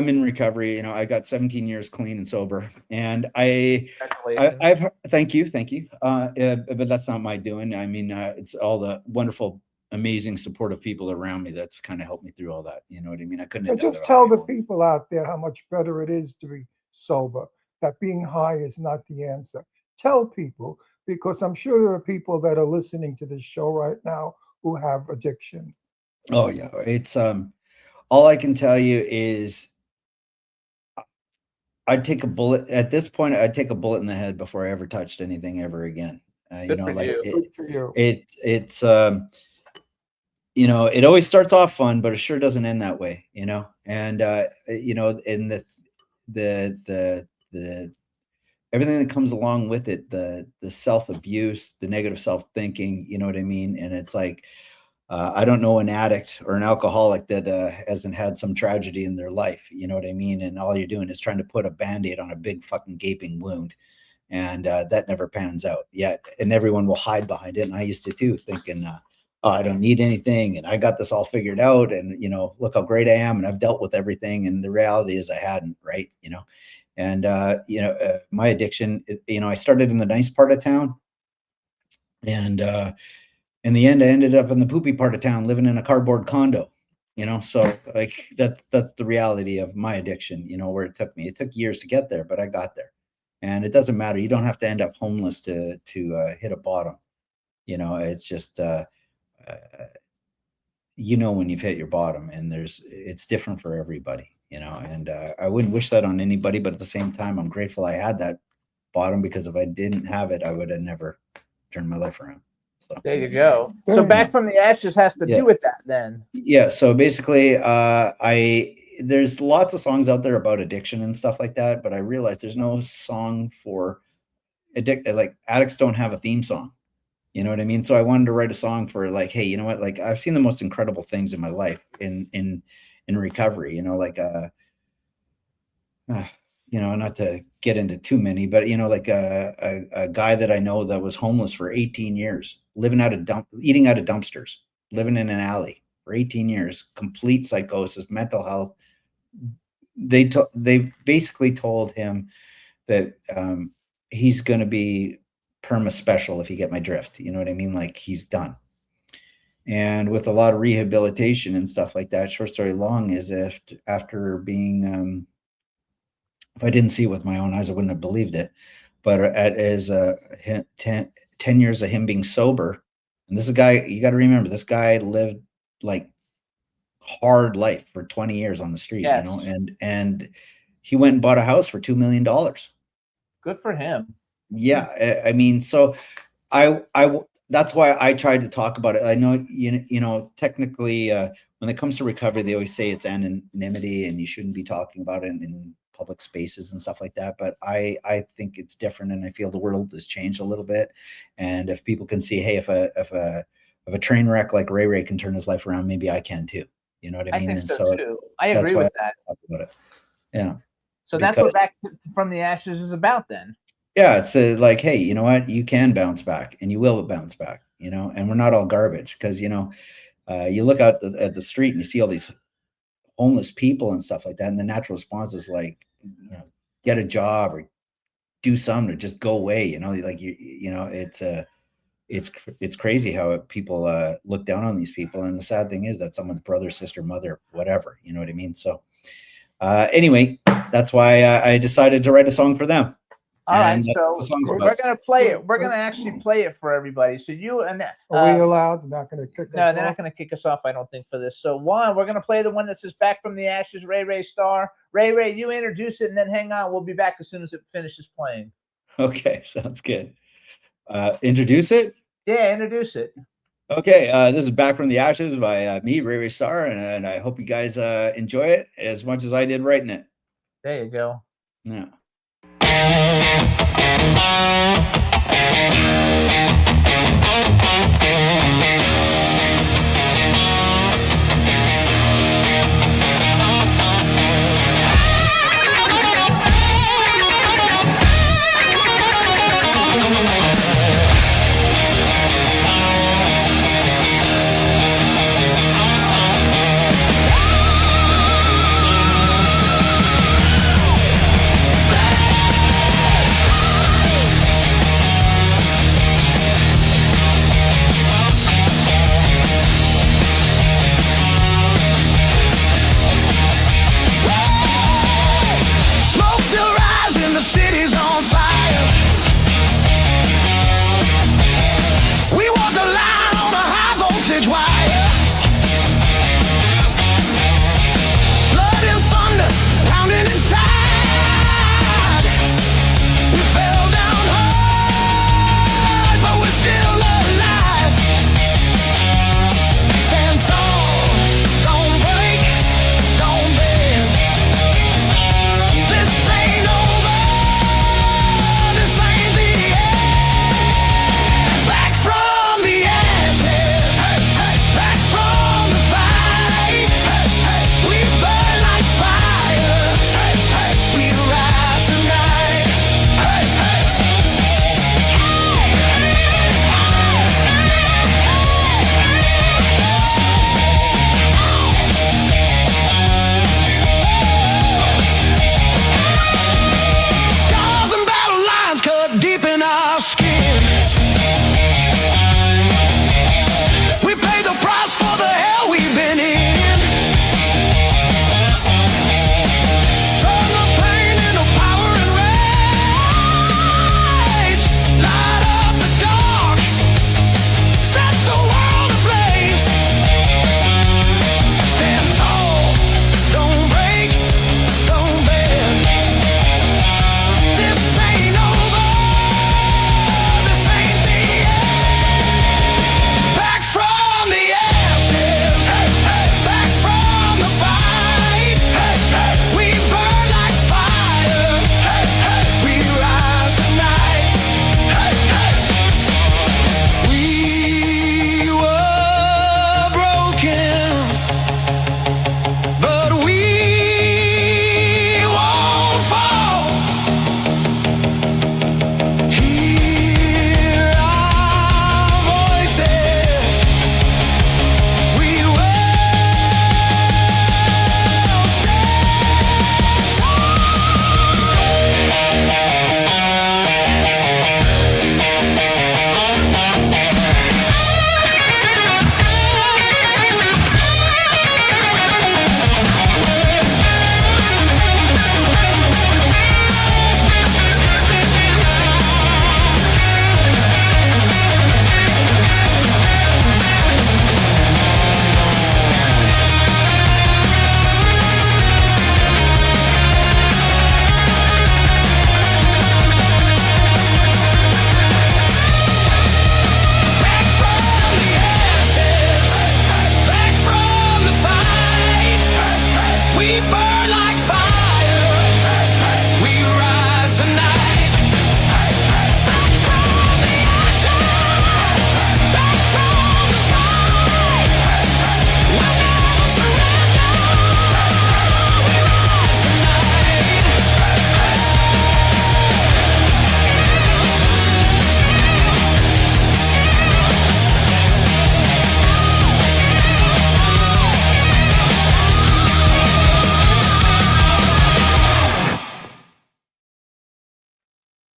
in recovery. I got 17 years clean and sober, and I've thank you, but that's not my doing. I mean, it's all the wonderful, amazing, supportive people around me that's kind of helped me through all that. You know what I mean? I couldn't have done just it tell on my the own. people out there how much better it is to be sober, that being high is not the answer. Tell people, because I'm sure there are people that are listening to this show right now who have addiction. Oh yeah, it's all I can tell you is I'd take a bullet at this point. I'd take a bullet in the head before I ever touched anything ever again. Good for you. It's it always starts off fun, but it sure doesn't end that way, and in the everything that comes along with it, the self-abuse, the negative self-thinking, you know what I mean? And it's like, I don't know an addict or an alcoholic that hasn't had some tragedy in their life, you know what I mean? And all you're doing is trying to put a Band-Aid on a big fucking gaping wound. And that never pans out yet. And everyone will hide behind it. And I used to too, thinking, I don't need anything, and I got this all figured out, and look how great I am, and I've dealt with everything. And the reality is I hadn't, right? And my addiction, I started in the nice part of town, and in the end I ended up in the poopy part of town, living in a cardboard condo. So like that's the reality of my addiction, where it took me. It took years to get there, but I got there. And it doesn't matter. You don't have to end up homeless to hit a bottom. It's just you know when you've hit your bottom, and it's different for everybody, you know. And I wouldn't wish that on anybody, but at the same time, I'm grateful I had that bottom, because if I didn't have it, I would have never turned my life around. So there you go. So Back from the Ashes has to do with that then. Yeah. So basically, there's lots of songs out there about addiction and stuff like that, but I realized there's no song for like addicts don't have a theme song. You know what I mean? So I wanted to write a song for like, hey, you know what? Like I've seen the most incredible things in my life in recovery, you know, like you know, not to get into too many, but you know, like a guy that I know that was homeless for 18 years, eating out of dumpsters, living in an alley for 18 years, complete psychosis, mental health. They basically told him that he's going to be perma special if you get my drift. You know what I mean? Like he's done. And with a lot of rehabilitation and stuff like that, short story long is after being, if I didn't see it with my own eyes, I wouldn't have believed it. But as 10 years of him being sober, and this is a guy, you got to remember, this guy lived like hard life for 20 years on the street, you know, and he went and bought a house for $2 million. Good for him. Yeah. I mean, so that's why I tried to talk about it. I know, you know, technically, when it comes to recovery, they always say it's anonymity and you shouldn't be talking about it in public spaces and stuff like that. But I think it's different, and I feel the world has changed a little bit. And if people can see, hey, if a train wreck like Ray can turn his life around, maybe I can too. You know what I mean? I think so too. I agree with that. About it. Yeah. So that's what Back from the Ashes is about then. Yeah, it's like, hey, you know what? You can bounce back, and you will bounce back, you know, and we're not all garbage, because, you know, you look out at the street and you see all these homeless people and stuff like that. And the natural response is like, you know, get a job or do something or just go away. You know, like, you know, it's crazy how people look down on these people. And the sad thing is that someone's brother, sister, mother, whatever, you know what I mean? So anyway, that's why I decided to write a song for them. All right, so we're gonna play it. We're gonna actually play it for everybody. So you and are we allowed? They're not gonna kick us off? No, they're not gonna kick us off, I don't think, for this. So we're gonna play the one that says "Back from the Ashes." Ray Star. Ray, you introduce it and then hang on. We'll be back as soon as it finishes playing. Okay, sounds good. Introduce it. Yeah, introduce it. Okay, this is "Back from the Ashes" by me, Ray Star, and I hope you guys enjoy it as much as I did writing it. There you go. Yeah.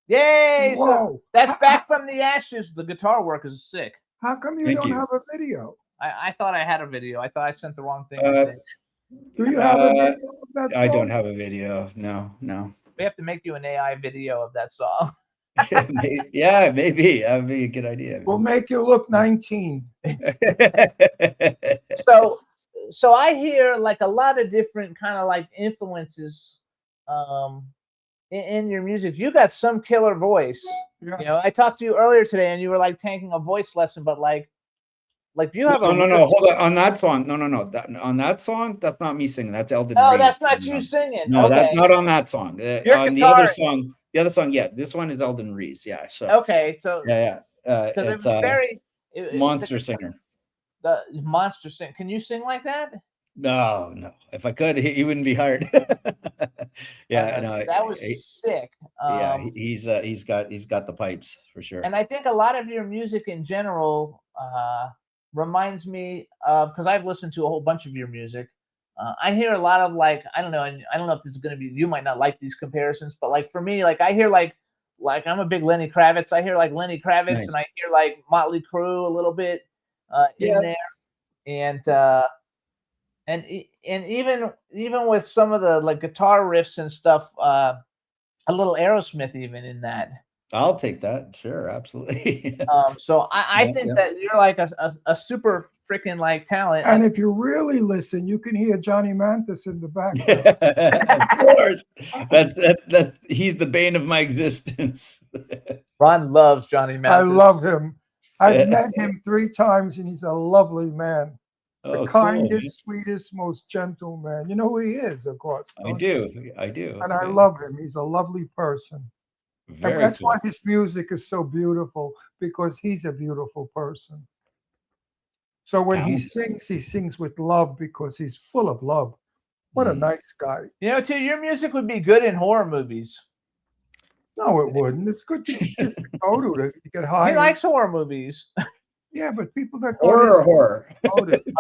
Yay! So Whoa. that's back from the ashes. The guitar work is sick. How come you Thank don't you. have a video? I thought I had a video. I thought I sent the wrong thing. I think. Do you have a video of that I don't song? have a video. No. We have to make you an AI video of that song. Yeah, maybe that would be a good idea. We'll make you look 19. So I hear like a lot of different kind of like influences in your music. You got some killer voice. Yeah. You know, I talked to you earlier today and you were like taking a voice lesson, but like you have No, a no, hold on. On that song, no. On that song, that's not me singing. That's Eldon. Oh, Reese that's not singing you on- singing. No, Okay. that's not on that song. You're On guitaring. the other song, yeah. This one is Eldon Reese. Yeah. So Okay, so yeah. because it It's was very monster singer. The monster sing. Can you sing like that? No. If I could, he wouldn't be hired. Yeah, no. That was sick. Yeah, he's got the pipes for sure. And I think a lot of your music in general reminds me of, because I've listened to a whole bunch of your music. I hear a lot of like, I don't know, and I don't know if this is going to be, you might not like these comparisons, but like for me, like I hear like I'm a big Lenny Kravitz. I hear like Lenny Kravitz, Nice. and I hear like Motley Crue a little bit in there, and even with some of the like guitar riffs and stuff, a little Aerosmith even in that. I'll take that. Sure, absolutely. So I think that you're like a super freaking like talent. And if you really listen, you can hear Johnny Mathis in the background. Of course, that he's the bane of my existence. Ron loves Johnny Mathis. I love him. I've met him 3 times, and he's a lovely man. The Oh, kindest, cool. sweetest, most gentle man. You know who he is, of course. I don't you? do. I do. And I love him. He's a lovely person. Very And that's cool. why his music is so beautiful, because he's a beautiful person. So when he sings with love, because he's full of love. What a nice guy. You know, too, your music would be good in horror movies. No, it wouldn't. It's good to go to get high. He likes horror movies. Yeah, but people that go horror.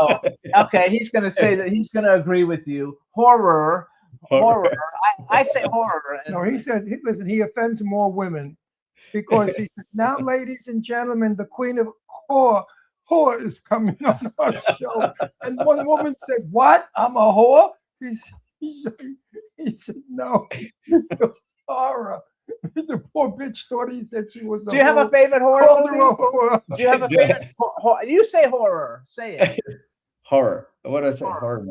Oh, okay. He's going to say that he's going to agree with you. Horror. I say horror. No, he said, listen, he offends more women because he said, now, ladies and gentlemen, the queen of whore is coming on our show. And one woman said, what? I'm a whore? He said, no, horror. The poor bitch thought he said she was a Do you have a whore. favorite horror Called her movie? a whore. Do you have a favorite? You say horror. Say it. Horror. What did I say? Horror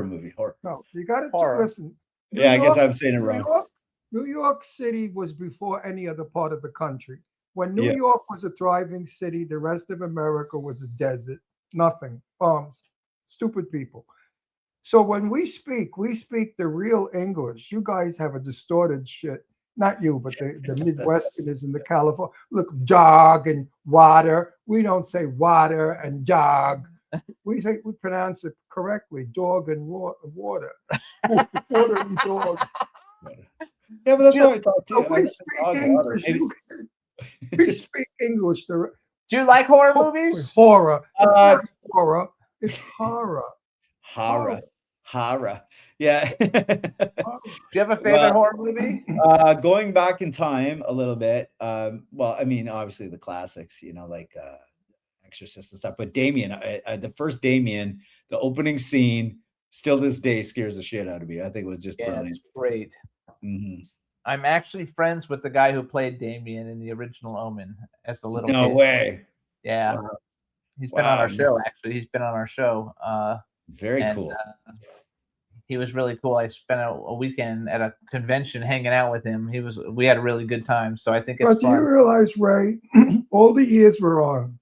movie. No, you got to Horror. listen. Yeah, I guess I'm saying it wrong. New York City was before any other part of the country. When New Yeah. York was a thriving city, the rest of America was a desert. Nothing. Farms. Stupid people. So when we speak the real English. You guys have a distorted shit. Not you, but the Midwesterners and the California. Look, jog and water. We don't say water and jog. We pronounce it correctly. Dog and water. Water and dog. Yeah, but that's how I talk So too. we speak English. We speak English. Do you like horror movies? Horror. It's not horror. It's horror. Horror. Yeah. Do you have a favorite horror movie? Going back in time a little bit. Well, I mean, obviously the classics, like Exorcist and stuff. But Damien, the first Damien, the opening scene, still this day scares the shit out of me. I think it was just brilliant. It's great. Mm-hmm. I'm actually friends with the guy who played Damien in the original Omen as the little No kid. way. Yeah. Wow. He's been on our show, actually. He's been on our show. Very cool. He was really cool. I spent a weekend at a convention hanging out with him. We had a really good time. So I think it's But do you realize, Ray, all the years we're on,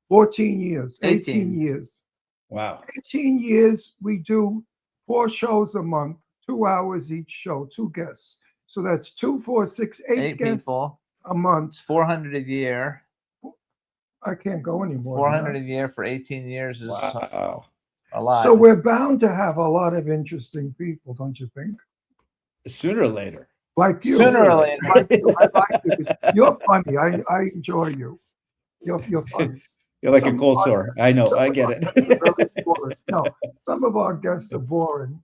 14 years, 18 years. Wow. 18 years, we do 4 shows a month, 2 hours each show, 2 guests. So that's 2, 4, 6, 8 guests people a month. It's 400 a year. I can't go anymore. 400 a year for 18 years is wow. A lot. So we're bound to have a lot of interesting people, don't you think? Sooner or later. Like you. Sooner or later. Like you. I like you. You're funny. I enjoy you. You're funny. You're like a cold sore. I know. I get it. No, some of our guests are boring.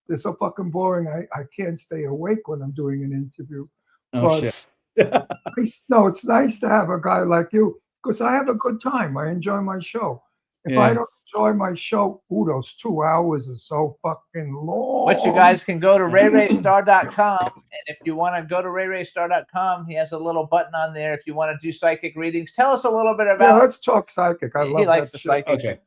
They're so fucking boring. I can't stay awake when I'm doing an interview. Oh, shit. No, it's nice to have a guy like you because I have a good time. I enjoy my show. If I Yeah. don't enjoy my show, those 2 hours are so fucking long. But you guys can go to RayRayStar.com, and if you want to go to RayRayStar.com, he has a little button on there if you want to do psychic readings. Tell us a little bit Yeah, about. let's talk psychic. I love He likes that the shit. psychic. Okay.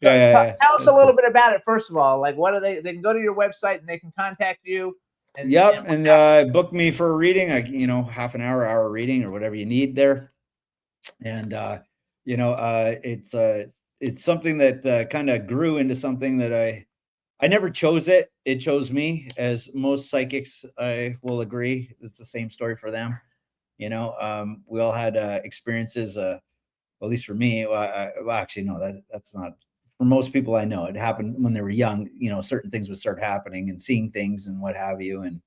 So Yeah. tell us a little bit about it first of all. Like, what are they? They can go to your website and they can contact you. And, Yep, and book me for a reading. Half an hour reading or whatever you need there. And it's something that kind of grew into something that I never chose it. It chose me, as most psychics I will agree. It's the same story for them. We all had experiences. At least for me, actually, no, that's not for most people I know. It happened when they were young. Certain things would start happening and seeing things and what have you. And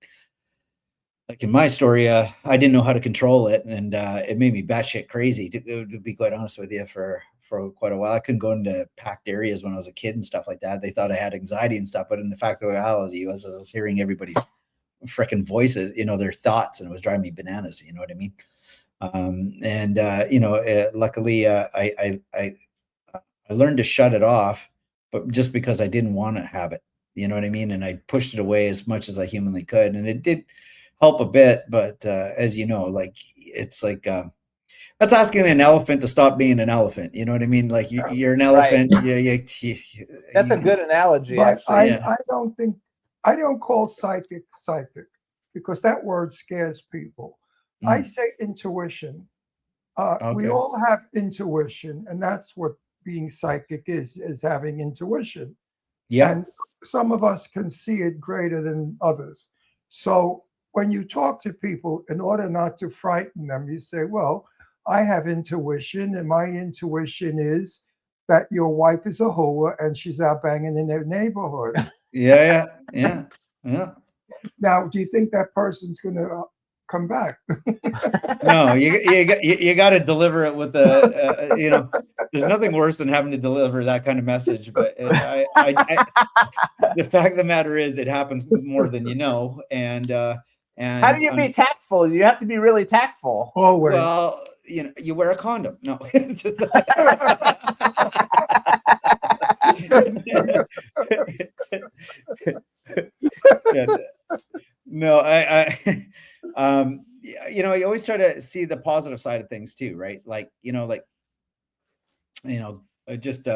like in my story, I didn't know how to control it, and it made me batshit crazy. To be quite honest with you, for quite a while, I couldn't go into packed areas when I was a kid and stuff like that. They thought I had anxiety and stuff, but in the fact of reality was I was hearing everybody's freaking voices, their thoughts, and it was driving me bananas. You know what I mean? Luckily, I learned to shut it off, but just because I didn't want to have it, you know what I mean? And I pushed it away as much as I humanly could, and it did help a bit. But as you know, like it's like that's asking an elephant to stop being an elephant. You know what I mean? Like you're an elephant. Right. That's a good analogy. But Actually, I don't call psychic because that word scares people. I say intuition. We Okay. all have intuition, and that's what being psychic is having intuition. Yeah. And some of us can see it greater than others. So when you talk to people, in order not to frighten them, you say, well, I have intuition, and my intuition is that your wife is a hoe and she's out banging in their neighborhood. Yeah. Now, do you think that person's going to come back? No, you got to deliver it with there's nothing worse than having to deliver that kind of message. But the fact of the matter is, it happens more than you know. And how do you be tactful? You have to be really tactful. Always. Well, you wear a condom. No. No, you always try to see the positive side of things too, right? Just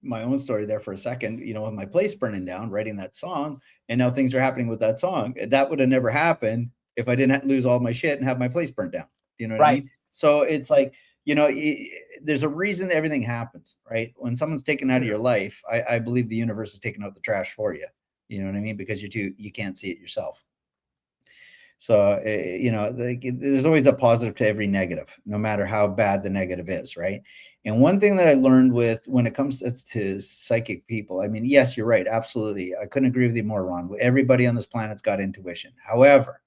my own story there for a second, with my place burning down, writing that song, and now things are happening with that song. That would have never happened if I didn't lose all my shit and have my place burnt down. You know what I mean? So it's like, there's a reason everything happens, right? When someone's taken out of your life, I believe the universe is taking out the trash for you. You know what I mean? Because you can't see it yourself. So, there's always a positive to every negative, no matter how bad the negative is, right? And one thing that I learned when it comes to psychic people, I mean, yes, you're right. Absolutely. I couldn't agree with you more, Ron. Everybody on this planet's got intuition. However,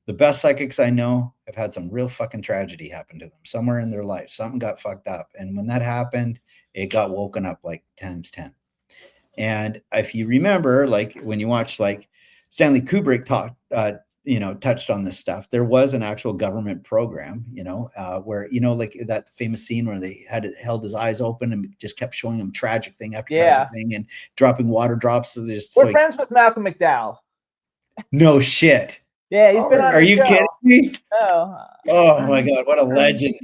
the best psychics I know have had some real fucking tragedy happen to them somewhere in their life. Something got fucked up. And when that happened, it got woken up like times 10. And if you remember, like when you watch like Stanley Kubrick touched on this stuff, there was an actual government program, where, like that famous scene where they held his eyes open and just kept showing him tragic thing after tragic thing and dropping water drops. So we're friends with Malcolm McDowell. No shit. Yeah, he's been on Are the you show. kidding me? No. Oh my God, what a legend.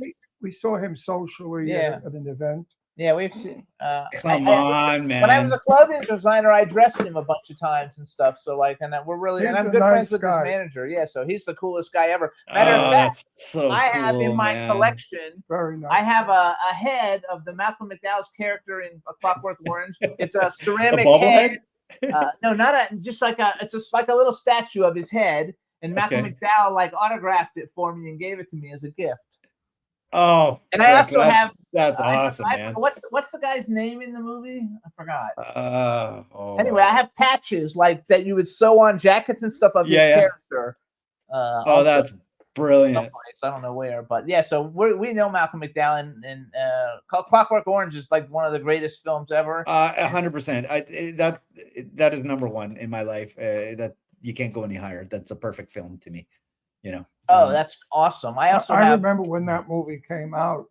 We saw him socially at an event. Yeah, we've seen. Come on, man. When I was a clothing designer, I dressed him a bunch of times and stuff. So we're really, He's and I'm a good nice friends with guy. his manager. Yeah, so he's the coolest guy ever. Matter of fact, that's so I have in cool, my man. collection. Very nice. I have a head of the Malcolm McDowell's character in A Clockwork Orange. It's a ceramic head. No, not just like it's like a little statue of his head. And Malcolm McDowell autographed it for me and gave it to me as a gift. Oh, and I also have that's awesome, man. What's the guy's name in the movie? I forgot. Anyway, I have patches like that you would sew on jackets and stuff of his character. That's brilliant. Someplace, I don't know where, but yeah. So we know Malcolm McDowell, and Clockwork Orange is like one of the greatest films ever. 100%. That is number one in my life. That you can't go any higher. That's a perfect film to me. You know. Oh, that's awesome. I also I have. remember when that movie came out,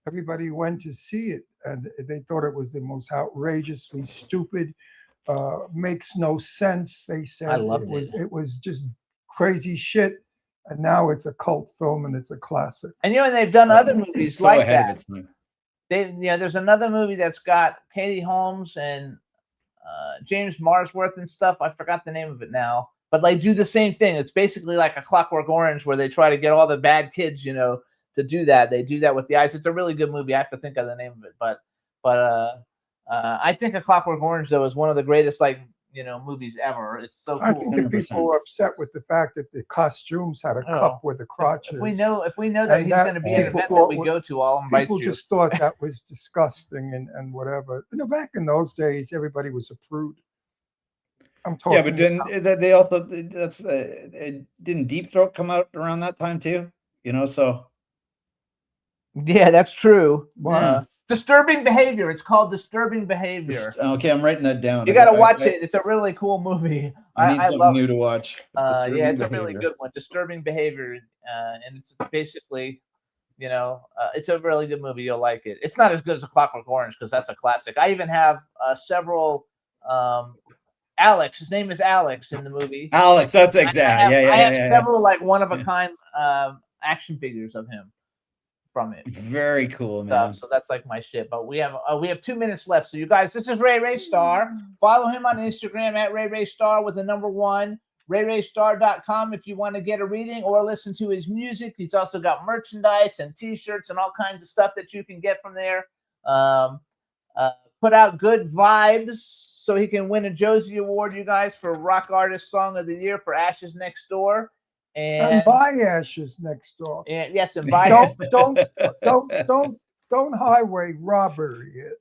everybody went to see it, and they thought it was the most outrageously stupid, makes no sense. They said I loved it was just crazy shit, and now it's a cult film and it's a classic. And and they've done other movies so like ahead of that. its time. There's another movie that's got Katie Holmes and James Marsworth and stuff. I forgot the name of it now, but they do the same thing. It's basically like a Clockwork Orange, where they try to get all the bad kids, to do that. They do that with the eyes. It's a really good movie. I have to think of the name of it, but I think A Clockwork Orange though is one of the greatest movies ever. It's so cool. I think the people were upset with the fact that the costumes had a cup with the crotches. If we know that he's going to be an event that we go to, I'll invite you. People just thought that was disgusting and whatever. Back in those days, everybody was a prude. I'm talking. Yeah, but didn't they also didn't Deep Throat come out around that time too? So. Yeah, that's true. Wow. Disturbing Behavior. It's called Disturbing Behavior. Okay, I'm writing that down. You got to watch it. It's a really cool movie. I need something new to watch. Yeah, it's a really good one. Disturbing Behavior, and it's basically, it's a really good movie. You'll like it. It's not as good as A Clockwork Orange because that's a classic. I even have several. Alex, his name is Alex in the movie. Alex, that's exactly. I have several one of a kind action figures of him. From it. Very cool, man. So that's like my shit. But we have 2 minutes left. So you guys, this is Ray Star. Follow him on Instagram at Ray Star with the number 1. RayStar.com if you want to get a reading or listen to his music. He's also got merchandise and T-shirts and all kinds of stuff that you can get from there. Put out good vibes so he can win a Josie Award, you guys, for Rock Artist Song of the Year for Ashes Next Door. And buy Ashes Next Door. And yes, and buy don't highway robbery it.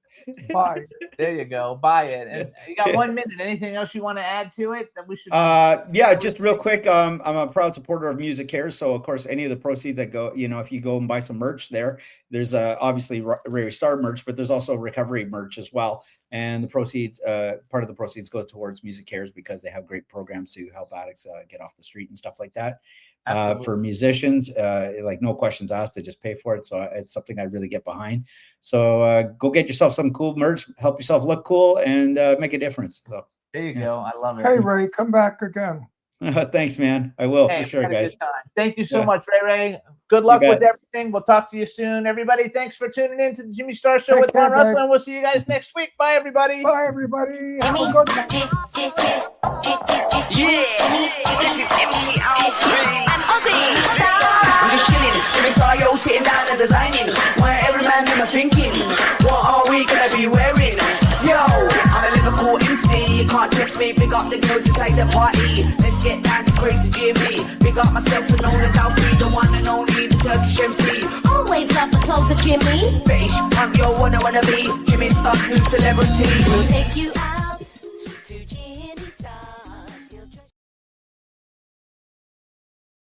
Buy it. There you go. Buy it. And you got 1 minute. Anything else you want to add to it that we should? Yeah, just real quick. I'm a proud supporter of Music Cares. So of course, any of the proceeds that go, if you go and buy some merch there's obviously Ray Star merch, but there's also recovery merch as well. And the proceeds, part of the proceeds goes towards Music Cares because they have great programs to help addicts get off the street and stuff like that. For musicians, no questions asked, they just pay for it. So it's something I really get behind. So go get yourself some cool merch, help yourself look cool, and make a difference. So there you go. I love it. Hey Ray, come back again. Thanks, man. I will for sure, guys. Thank you so much, Ray. Good luck with everything. We'll talk to you soon, everybody. Thanks for tuning in to the Jimmy Star Show with Ron Russell. We'll see you guys next week. Bye, everybody. Bye, everybody. Have a good night. This is MC Alfred and Ozzy Star. I'm just chilling, Jimmy Star, yo, sitting down and designing. Where every man in my thinking, what are we gonna be wearing? Yo, I'm a Liverpool MC, you can't test me. Big up the girls inside the party. Let's get down to crazy Jimmy. Big up myself and known as Alfred, the one and only, the Turkish MC. Always love the clothes of Jimmy. Bitch, I'm your one I wanna be. Jimmy Star, new celebrity. We'll take you out.